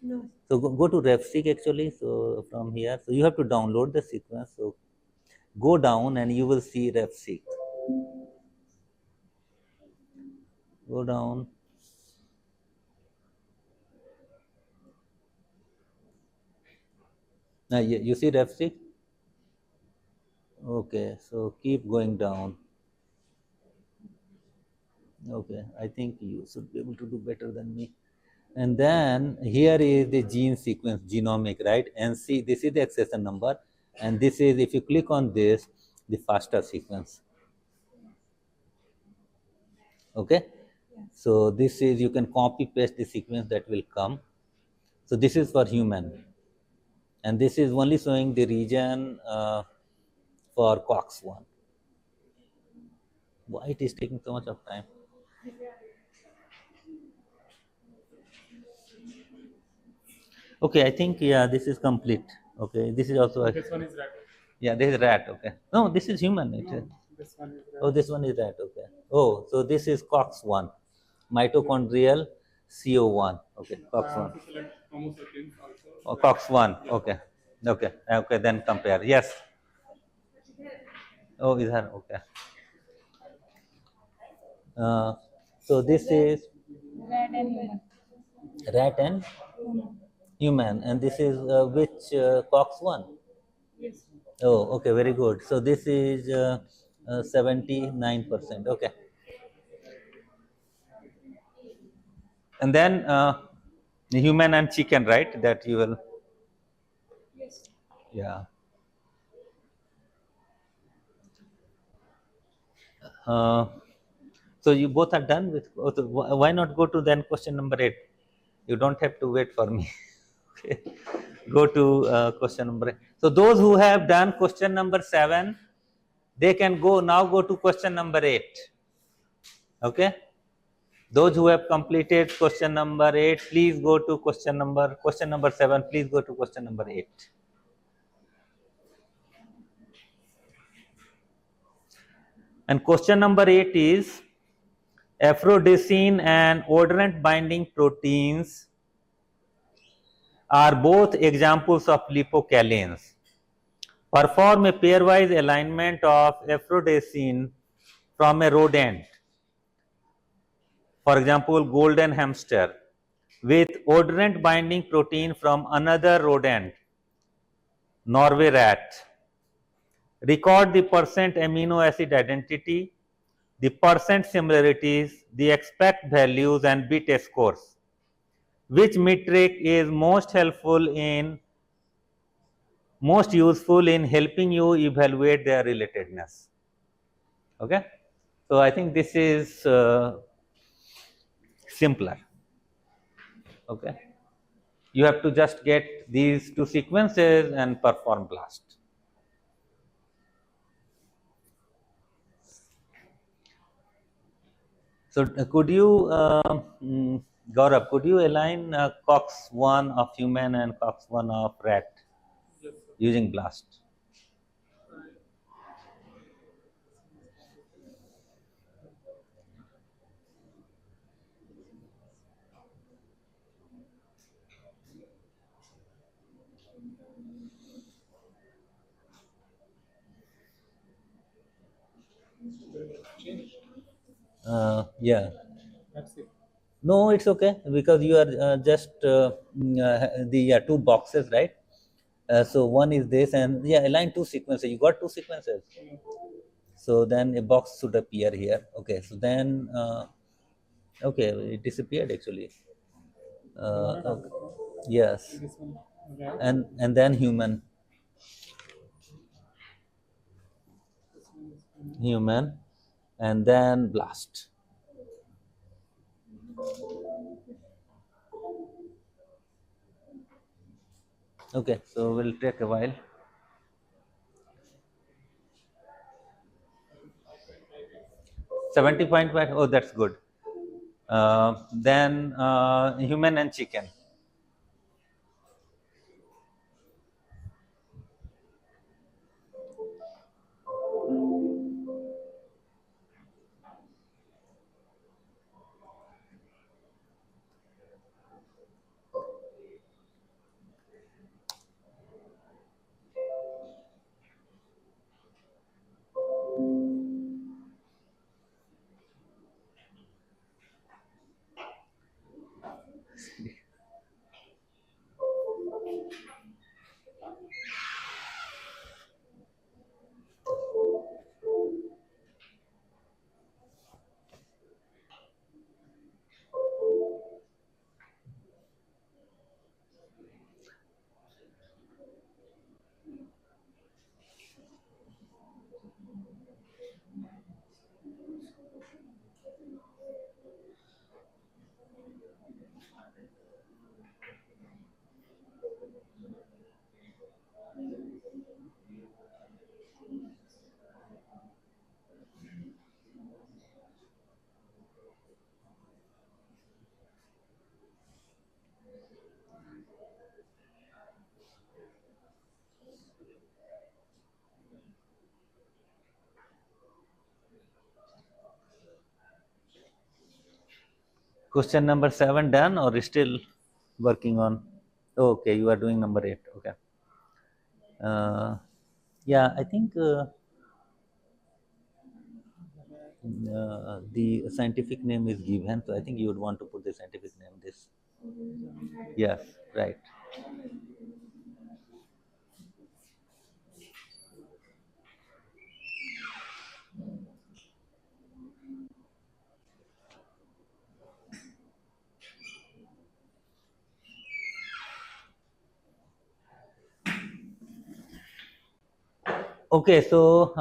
[SPEAKER 2] No.
[SPEAKER 1] So go to RefSeq actually. So from here, so you have to download the sequence. So go down and you will see RefSeq. Go down. Now you see RefSeq. Okay, so keep going down. Okay, I think you should be able to do better than me. And then here is the gene sequence, genomic, right? And see, this is the accession number, and this is, if you click on this, the FASTA sequence. Okay, so this is, you can copy paste the sequence that will come. So this is for human, and this is only showing the region for COX-1. Why it is taking so much of time? Okay, I think yeah, this is complete. Okay, this is also a,
[SPEAKER 3] This one is rat.
[SPEAKER 1] yeah, this is rat. Okay, no, this is human.
[SPEAKER 3] No, this one is rat.
[SPEAKER 1] Oh, this one is rat. Okay. Oh, so this is COX1, mitochondrial CO1. Okay,
[SPEAKER 3] I
[SPEAKER 1] COX1.
[SPEAKER 3] also select Homo sapiens also.
[SPEAKER 1] Oh, COX1. Okay, okay, okay. Then compare. Yes. Oh, is that okay? Uh, so this is
[SPEAKER 2] Rat and human.
[SPEAKER 1] rat and human, and this is which COX1?
[SPEAKER 2] Yes.
[SPEAKER 1] Oh, okay, very good. So this is 79%. Okay, and then the human and chicken, right? That you will,
[SPEAKER 2] Yes.
[SPEAKER 1] yeah. Uh, so you both are done with. So why not go to then question number 8? You don't have to wait for me. Okay, go to question number 8. So those who have done question number 7, they can go now. Go to question number 8. Okay. Those who have completed question number 8, please go to question number 7. Please go to question number 8. And question number 8 is aphrodisine and odorant binding proteins are both examples of lipocalins. Perform a pairwise alignment of aphrodisine from a rodent, for example, golden hamster, with odorant binding protein from another rodent, Norway rat. Record the percent amino acid identity, the percent similarities, the expect values and bit scores. Which metric is most useful in helping you evaluate their relatedness? Okay, so I think this is simpler. Okay, you have to just get these two sequences and perform blast. So could you, Gaurav, could you align COX1 of human and COX1 of rat
[SPEAKER 3] Yes, sir.
[SPEAKER 1] using blast?
[SPEAKER 3] Change.
[SPEAKER 1] Yeah.
[SPEAKER 3] That's it.
[SPEAKER 1] No, it's okay because you are just the two boxes, right? So one is this, and yeah, align two sequences. You got two sequences. So then a box should appear here. Okay, so then okay, it disappeared actually. Okay. Yes,
[SPEAKER 3] This one rat.
[SPEAKER 1] and then human,
[SPEAKER 3] This one is human.
[SPEAKER 1] human, and then blast. Okay, so we'll take a while. 70.5. Oh, that's good. Then human and chicken. Question number 7 done or still working on? Okay, you are doing number 8. Okay. Yeah, I think the scientific name is given, so I think you would want to put the scientific name this. Yes, right. Okay, so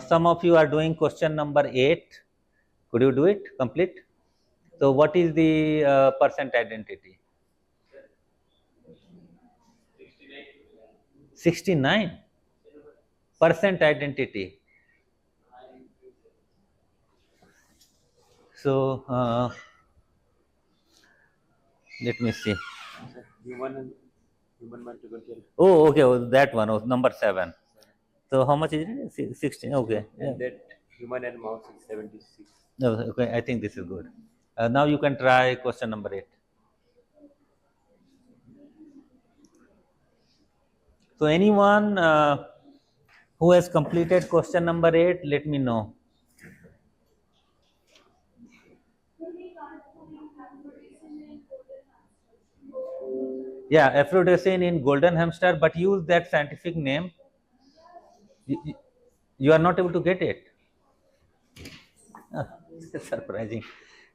[SPEAKER 1] some of you are doing question number 8. Could you do it? Complete. So, what is the percent identity? 69% identity. So, let me see.
[SPEAKER 3] Human multiple.
[SPEAKER 1] Oh, okay, oh, that one, oh, number 7. So, how much is it? 16. Okay. Yeah.
[SPEAKER 3] And that human and mouse is 76.
[SPEAKER 1] No, okay, I think this is good. Now you can try question number 8. So, anyone who has completed question number 8, let me know. Yeah, aphrodisiac in golden hamster, but use that scientific name. You, you are not able to get it. Surprising.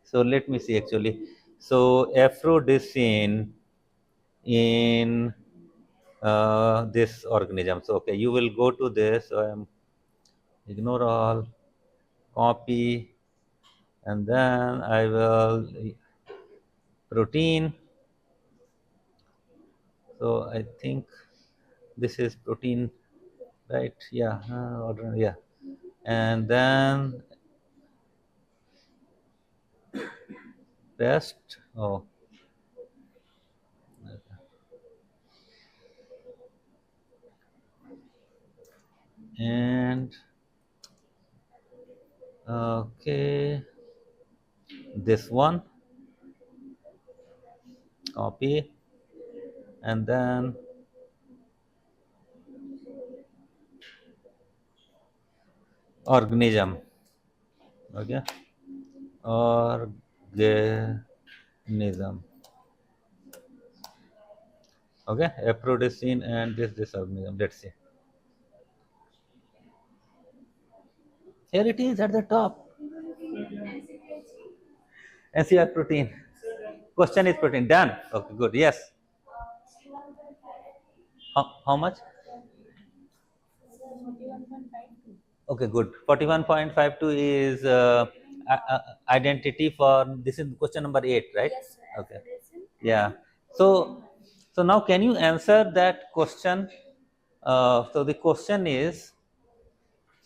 [SPEAKER 1] So let me see actually. So aphrodisiac in this organism. So okay, you will go to this. So I'm ignore all, copy, and then I will protein. So I think this is protein, right? Yeah, order, yeah, and then rest. Oh, and okay, this one, copy, and then organism. Okay, organism. Okay, aphrodisiac and this organism. Let's see. Here it is at the top. NCR protein. Question is protein. Done. Okay, good. Yes. How much? Okay, good. 41.52 is identity for this is question number 8, right?
[SPEAKER 2] Yes, sir.
[SPEAKER 1] Okay. Yeah. So, so now can you answer that question? So the question is,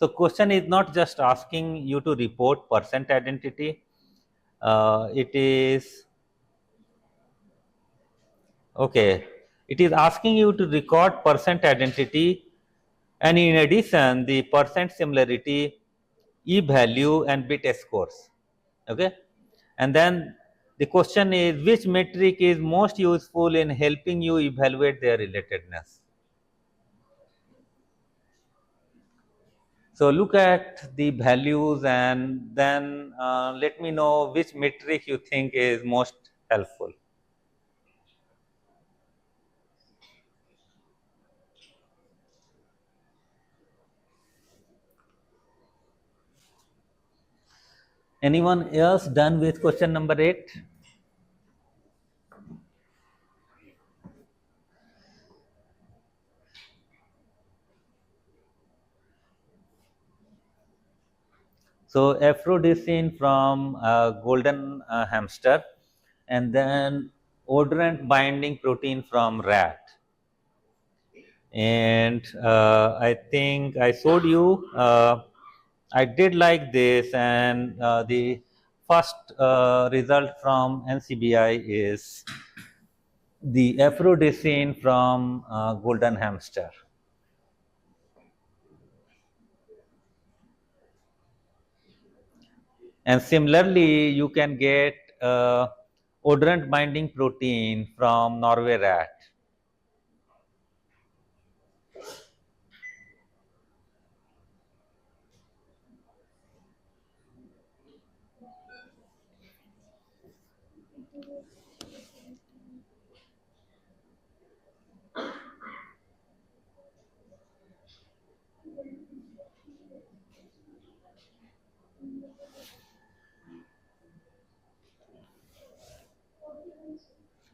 [SPEAKER 1] so question is not just asking you to report percent identity. It is okay. It is asking you to record percent identity, and in addition, the percent similarity, e value, and bit scores. Okay, and then the question is which metric is most useful in helping you evaluate their relatedness. So look at the values and then let me know which metric you think is most helpful. Anyone else done with question number 8? So aphrodisiac from golden hamster, and then odorant binding protein from rat. And I think I showed you, I did like this, and the first result from NCBI is the aphrodisine from golden hamster. And similarly, you can get odorant binding protein from Norway rat.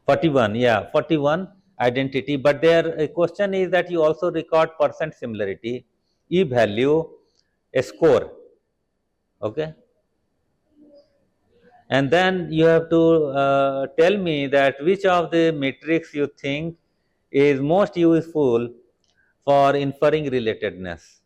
[SPEAKER 1] '41, yeah, 41 identity. But their question is that you also record percent similarity, e value, a score. Okay. And then you have to tell me that which of the metrics you think is most useful for inferring relatedness.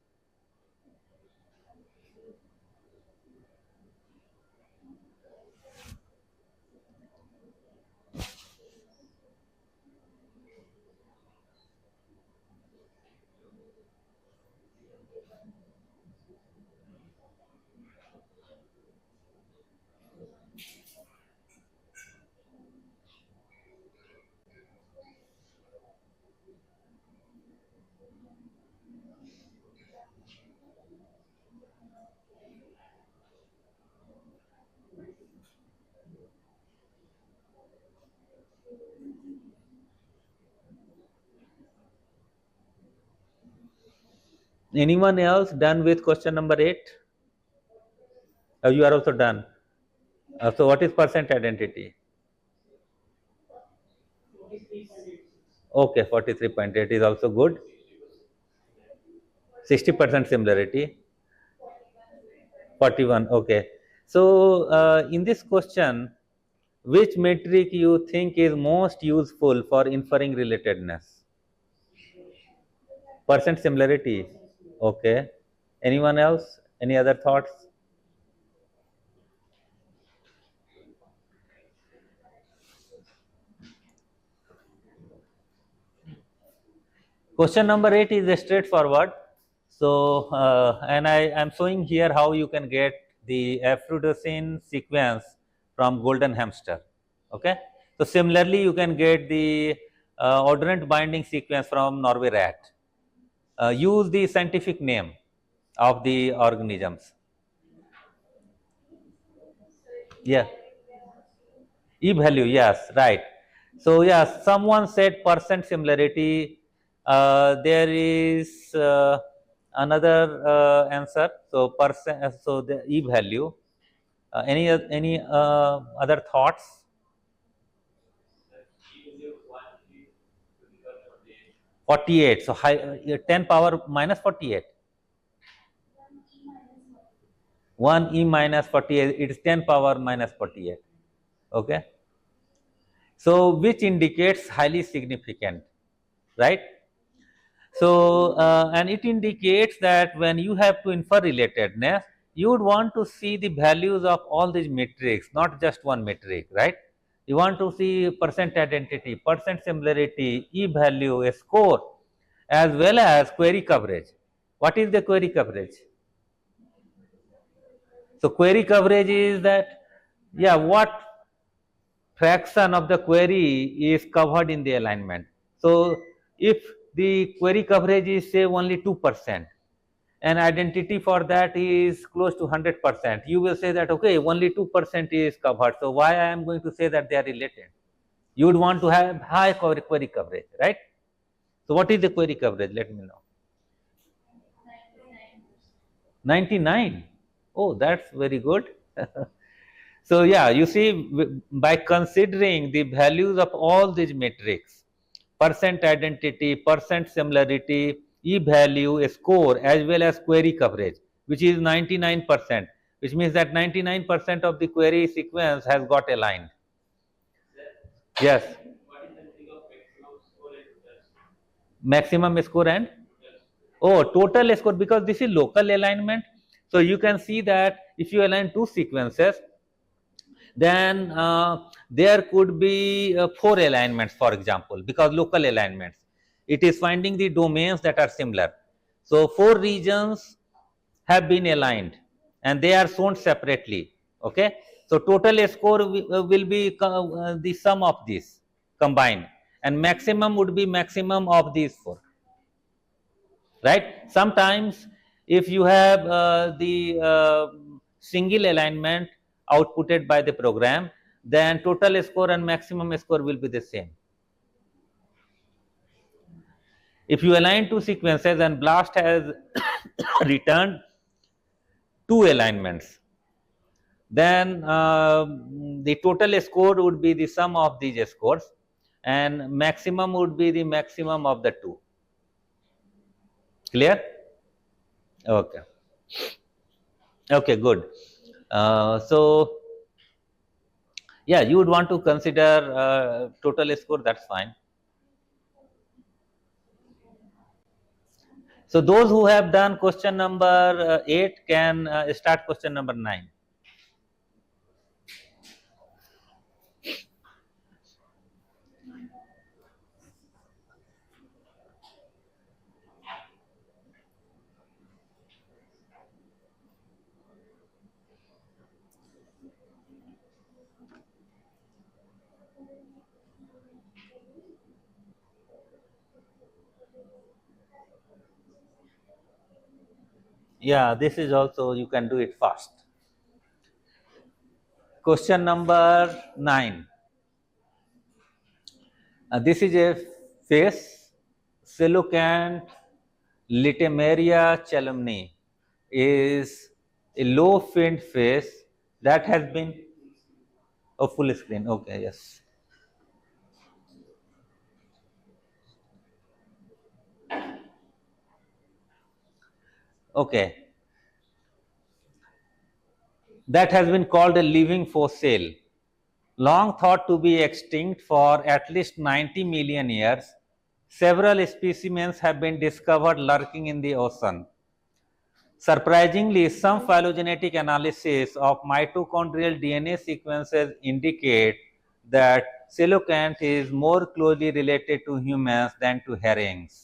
[SPEAKER 1] Anyone else done with question number 8? You are also done. So what is percent identity? Okay, 43.8 is also good. 60% similarity. 41, okay. So in this question, which metric you think is most useful for inferring relatedness? Percent similarity. Okay. Anyone else? Any other thoughts? Question number 8 is straightforward. So, and I am showing here how you can get the aphrodisine sequence from golden hamster. Okay. So, similarly, you can get the odorant binding sequence from Norway rat. Use the scientific name of the organisms. Yeah. E value, yes, right. So, yes, someone said percent similarity. There is another answer. So, percent. So, the E value. Any other thoughts? '48. So, high 10 power minus 48. 1 E minus 48. It is 10 power minus 48. Okay. So, which indicates highly significant, right? So, and it indicates that when you have to infer relatedness, you would want to see the values of all these metrics, not just one metric, right? You want to see percent identity, percent similarity, e value, a score, as well as query coverage. What is the query coverage? So, query coverage is that, yeah, what fraction of the query is covered in the alignment. So, if the query coverage is say only 2% and identity for that is close to 100%, you will say that okay, only 2% is covered. So, why I am going to say that they are related? You would want to have high query coverage, right? So, what is the query coverage? Let me know. 99. Oh, that's very good. So, yeah, you see, by considering the values of all these metrics, percent identity, percent similarity, e value, a score, as well as query coverage, which is 99%, which means that 99% of the query sequence has got aligned. Yes. Maximum score and total score, because this is local alignment. So you can see that if you align two sequences, then there could be 4 alignments, for example, because local alignments. It is finding the domains that are similar. So 4 regions have been aligned and they are shown separately. Okay, so total score will be the sum of these combined, and maximum would be maximum of these 4, right? Sometimes if you have the single alignment outputted by the program, then total score and maximum score will be the same. If you align 2 sequences and BLAST has returned 2 alignments, then the total score would be the sum of these scores and maximum would be the maximum of the 2. Clear? Okay. Okay, good. So yeah, you would want to consider total score, that's fine. So those who have done question number 8 can start question number 9. Yeah, this is also, you can do it fast. Question number 9. This is a face, Coelocant Litemaria chalumni is a low finned face that has been a full screen. Okay, yes. Okay, that has been called a living fossil. Long thought to be extinct for at least 90 million years, several specimens have been discovered lurking in the ocean. Surprisingly, some phylogenetic analysis of mitochondrial DNA sequences indicate that coelacanth is more closely related to humans than to herrings.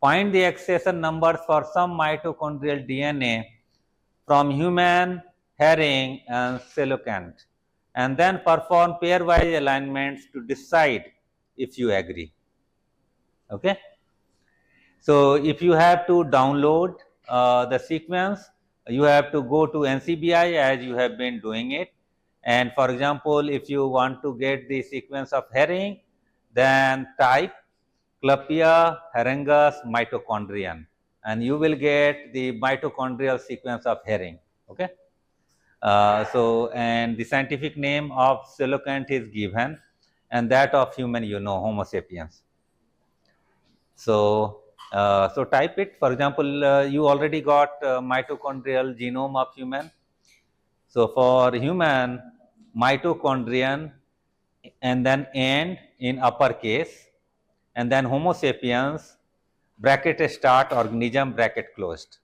[SPEAKER 1] Find the accession numbers for some mitochondrial DNA from human, herring, and coelacanth, and then perform pairwise alignments to decide if you agree. Okay. So if you have to download the sequence, you have to go to NCBI as you have been doing it. And for example, if you want to get the sequence of herring, then type Clepia herringus mitochondrion, and you will get the mitochondrial sequence of herring. Okay. And the scientific name of coelacanth is given, and that of human, you know, Homo sapiens. So, so type it. For example, you already got mitochondrial genome of human. So for human, mitochondrion, and then end in uppercase, and then Homo sapiens, bracket start, organism, bracket closed.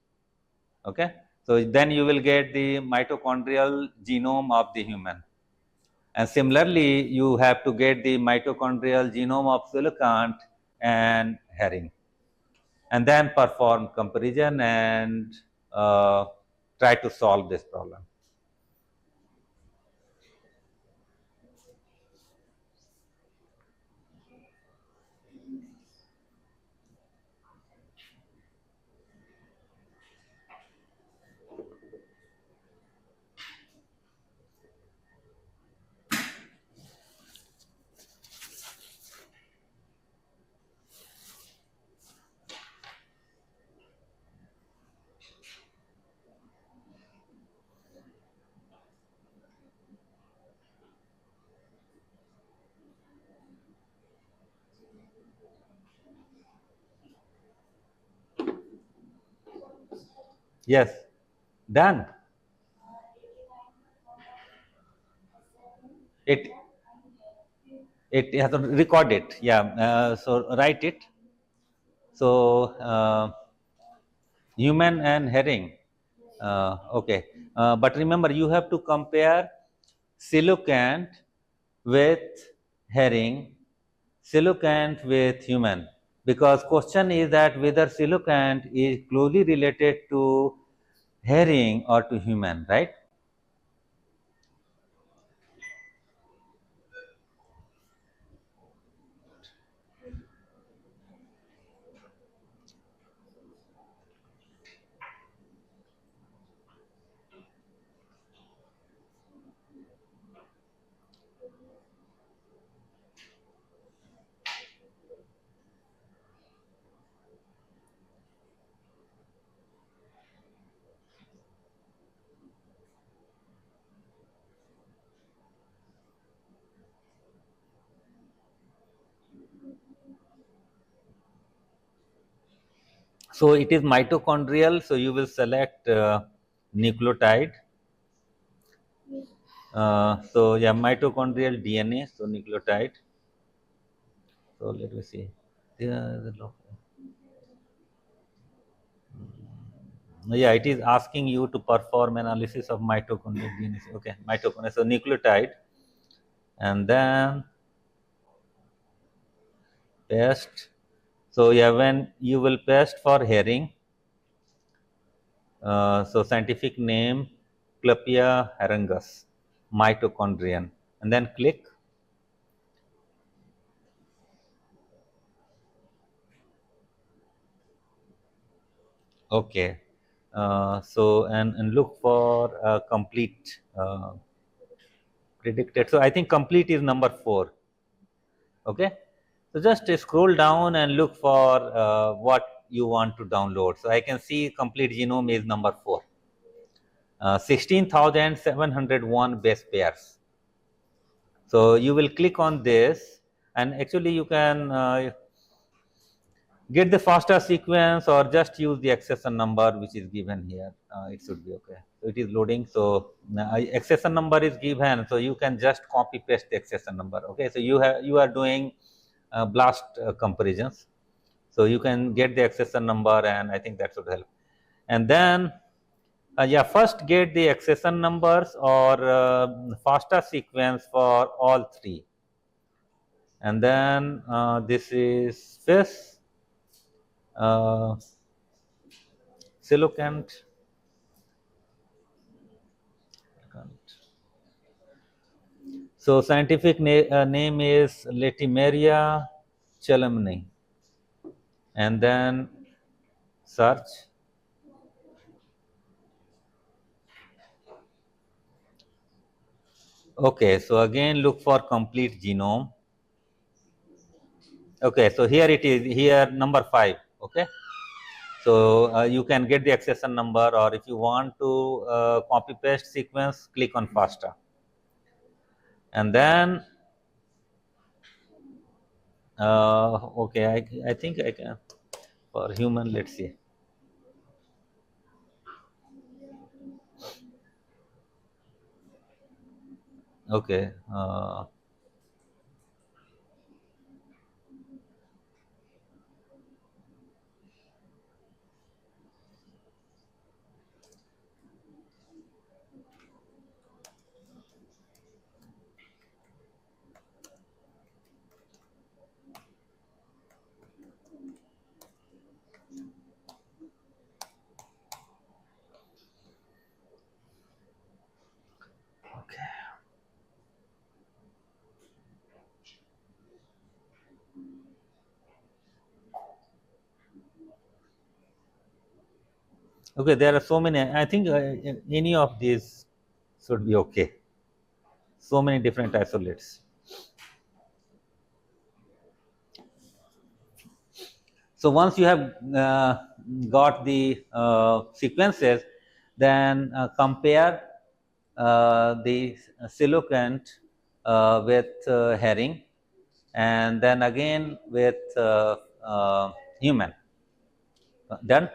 [SPEAKER 1] Okay. So then you will get the mitochondrial genome of the human. And similarly, you have to get the mitochondrial genome of coelacanth and herring, and then perform comparison and try to solve this problem. Yes, done. It it has to record it. Yeah, so write it. So human and herring. Okay, but remember you have to compare coelacanth with herring, coelacanth with human, because question is that whether coelacanth is closely related to herring or to human, right? So it is mitochondrial, so you will select nucleotide. So yeah, mitochondrial DNA, so nucleotide. So let me see. Yeah, it is asking you to perform analysis of mitochondrial DNA. Okay, mitochondria, so nucleotide, and then paste. So yeah, when you will paste for herring, so scientific name Clepia herringus, mitochondrion, and then click. Okay, so and look for complete predicted. So I think complete is number 4. Okay, so just scroll down and look for what you want to download. So I can see complete genome is number 4, 16,701 base pairs. So you will click on this, and actually you can get the FASTA sequence or just use the accession number which is given here. It should be okay. So it is loading. So accession number is given, so you can just copy paste the accession number. Okay, so you are doing blast comparisons, so you can get the accession number, and I think that should help. And then yeah, first get the accession numbers or FASTA sequence for all 3, and then this is FIS, coelacanth. So scientific name is Latimeria chelmni, and then search. Okay, so again look for complete genome. Okay, so here it is, here number 5. Okay, so you can get the accession number, or if you want to copy paste sequence, click on FASTA, and then okay, I think I can for human. Let's see. Okay. Okay. Okay, there are so many. I think any of these should be okay. So many different isolates. So once you have got the sequences, then compare the coelacanth with herring, and then again with human. Done?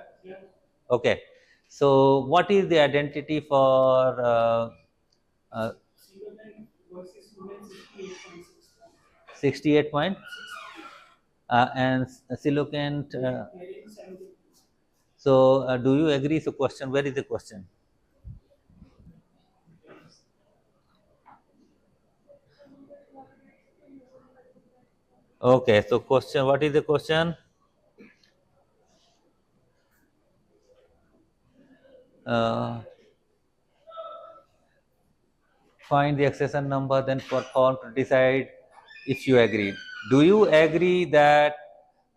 [SPEAKER 1] Okay. So what is the identity for uh, 68 point and coelacanth? So do you agree? So question, where is the question? Okay, so question, what is the question? Find the accession number, then perform to decide if you agree. Do you agree that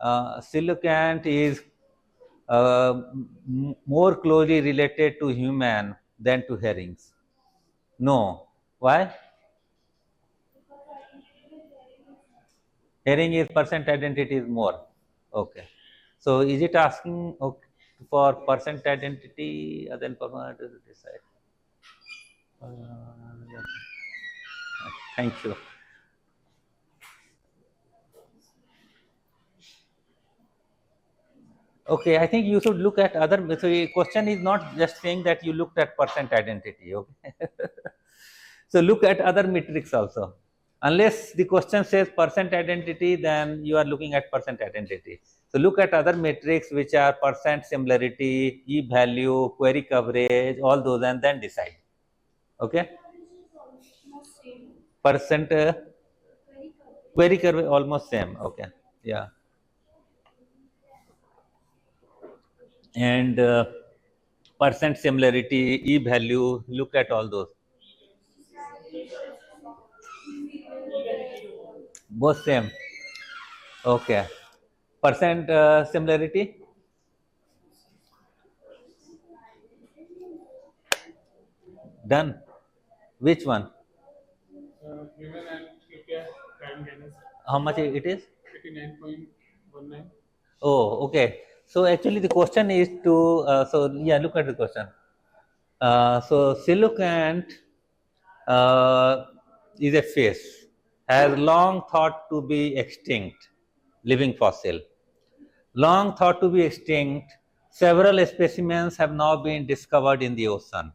[SPEAKER 1] coelacanth is more closely related to human than to herrings? No. Why? Herring is percent identity is more. Okay. So is it asking for percent identity then perform to decide? Yeah. Thank you. Okay, I think you should look at other. So the question is not just saying that you looked at percent identity. Okay. So look at other metrics also. Unless the question says percent identity, then you are looking at percent identity. So look at other metrics which are percent similarity, e-value, query coverage, all those, and then decide. Okay.
[SPEAKER 2] Almost same.
[SPEAKER 1] Percent query coverage almost same. Okay. Yeah. And percent similarity, e-value, look at all those. Both same. Okay. Percent similarity? Done. Which one?
[SPEAKER 4] Human and Clipia crime gainers
[SPEAKER 1] How much it is?
[SPEAKER 4] 89.19.
[SPEAKER 1] Oh, okay. So actually the question is to, so yeah, look at the question. So coelacanth is a fish, has long thought to be extinct, living fossil. Long thought to be extinct, several specimens have now been discovered in the ocean.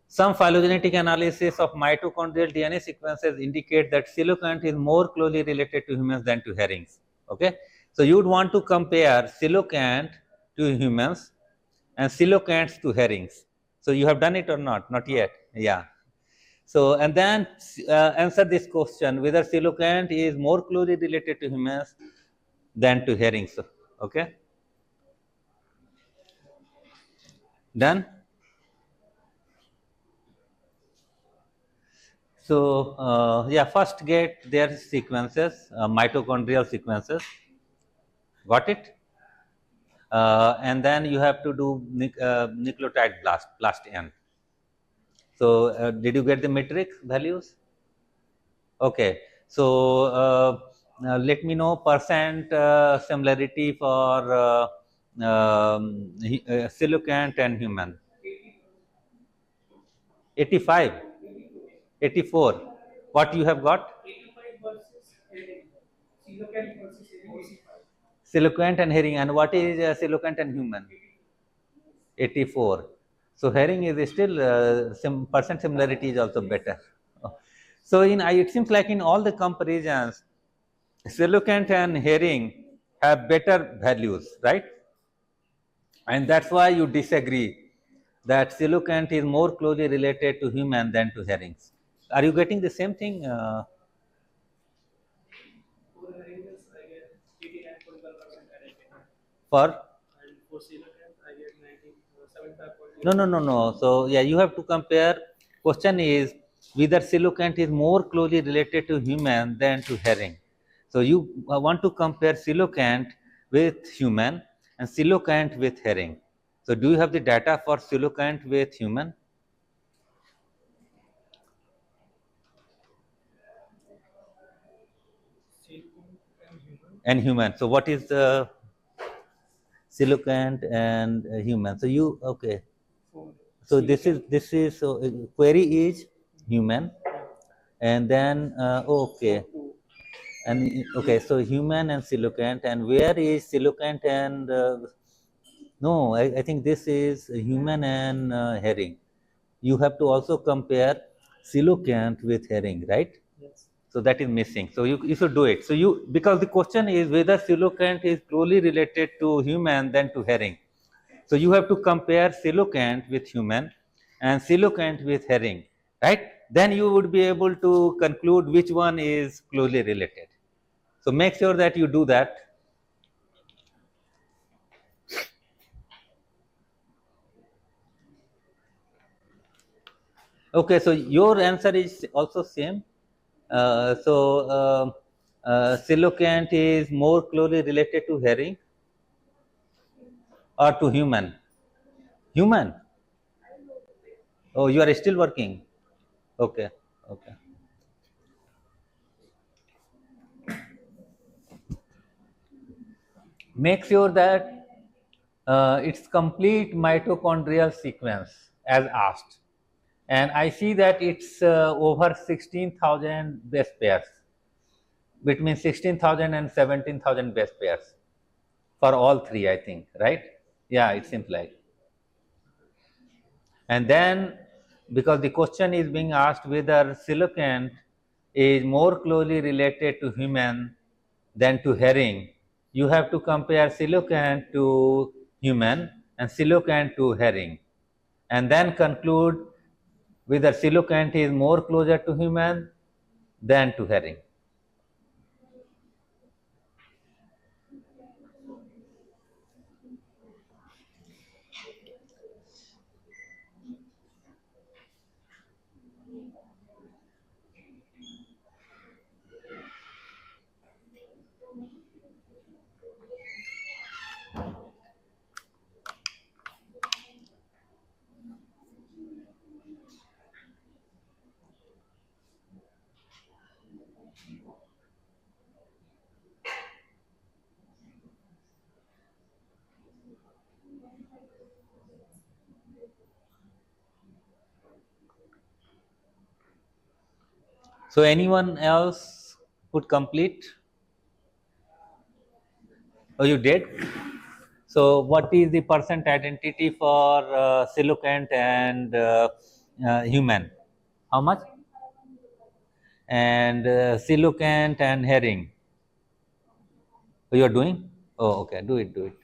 [SPEAKER 1] Some phylogenetic analysis of mitochondrial DNA sequences indicate that coelacanth is more closely related to humans than to herrings. Okay, so you would want to compare coelacanth to humans and coelacanths to herrings. So you have done it or not? Not yet. Yeah. So and then answer this question whether coelacanth is more closely related to humans than to herrings. Okay. Done. So yeah, first get their sequences, mitochondrial sequences. Got it? And then you have to do nucleotide blast n. So did you get the matrix values? Okay. So let me know percent similarity for coelacanth and human. 85, 84. What you have got?
[SPEAKER 4] 85 versus heading. Coelacanth versus heading.
[SPEAKER 1] Coelacanth and herring. And what is coelacanth and human? 84. So herring is still percent similarity is also better. So in it seems like in all the comparisons, coelacanth and herring have better values, right? And that's why you disagree that coelacanth is more closely related to human than to herrings. Are you getting the same thing?
[SPEAKER 4] For headings, I get 89.1% identity.
[SPEAKER 1] For
[SPEAKER 4] And for coelacanth, I get 75.0.
[SPEAKER 1] no, no, no, no. So yeah, you have to compare. Question is whether coelacanth is more closely related to human than to herring. So you want to compare coelacanth with human and coelacanth with herring. So do you have the data for coelacanth with human
[SPEAKER 4] Coelacanth and human.
[SPEAKER 1] and human? So what is the coelacanth and human? So you okay?
[SPEAKER 4] For
[SPEAKER 1] So this is so query is human, and then okay. And okay, so human and coelacanth, and where is coelacanth and no? I think this is human and herring. You have to also compare coelacanth with herring, right?
[SPEAKER 4] yes.
[SPEAKER 1] So that is missing. So you should do it. So you because the question is whether coelacanth is closely related to human than to herring. So you have to compare coelacanth with human and coelacanth with herring, right? Then you would be able to conclude which one is closely related. So make sure that you do that. Okay, so your answer is also same. Coelacanth is more closely related to herring or to human? Human. Oh, you are still working. Okay, okay. Make sure that it's complete mitochondrial sequence as asked, and I see that it's over 16,000 base pairs, between 16,000 and 17,000 base pairs for all three, I think, right? Yeah, it seems like. And then, because the question is being asked whether coelacanth is more closely related to human than to herring, you have to compare coelacanth to human and coelacanth to herring, and then conclude whether coelacanth is more closer to human than to herring. So anyone else could complete? Oh, you did? So what is the percent identity for coelacanth and human? How much? And coelacanth and herring. Oh, you are doing? Oh, okay. Do it. Do it.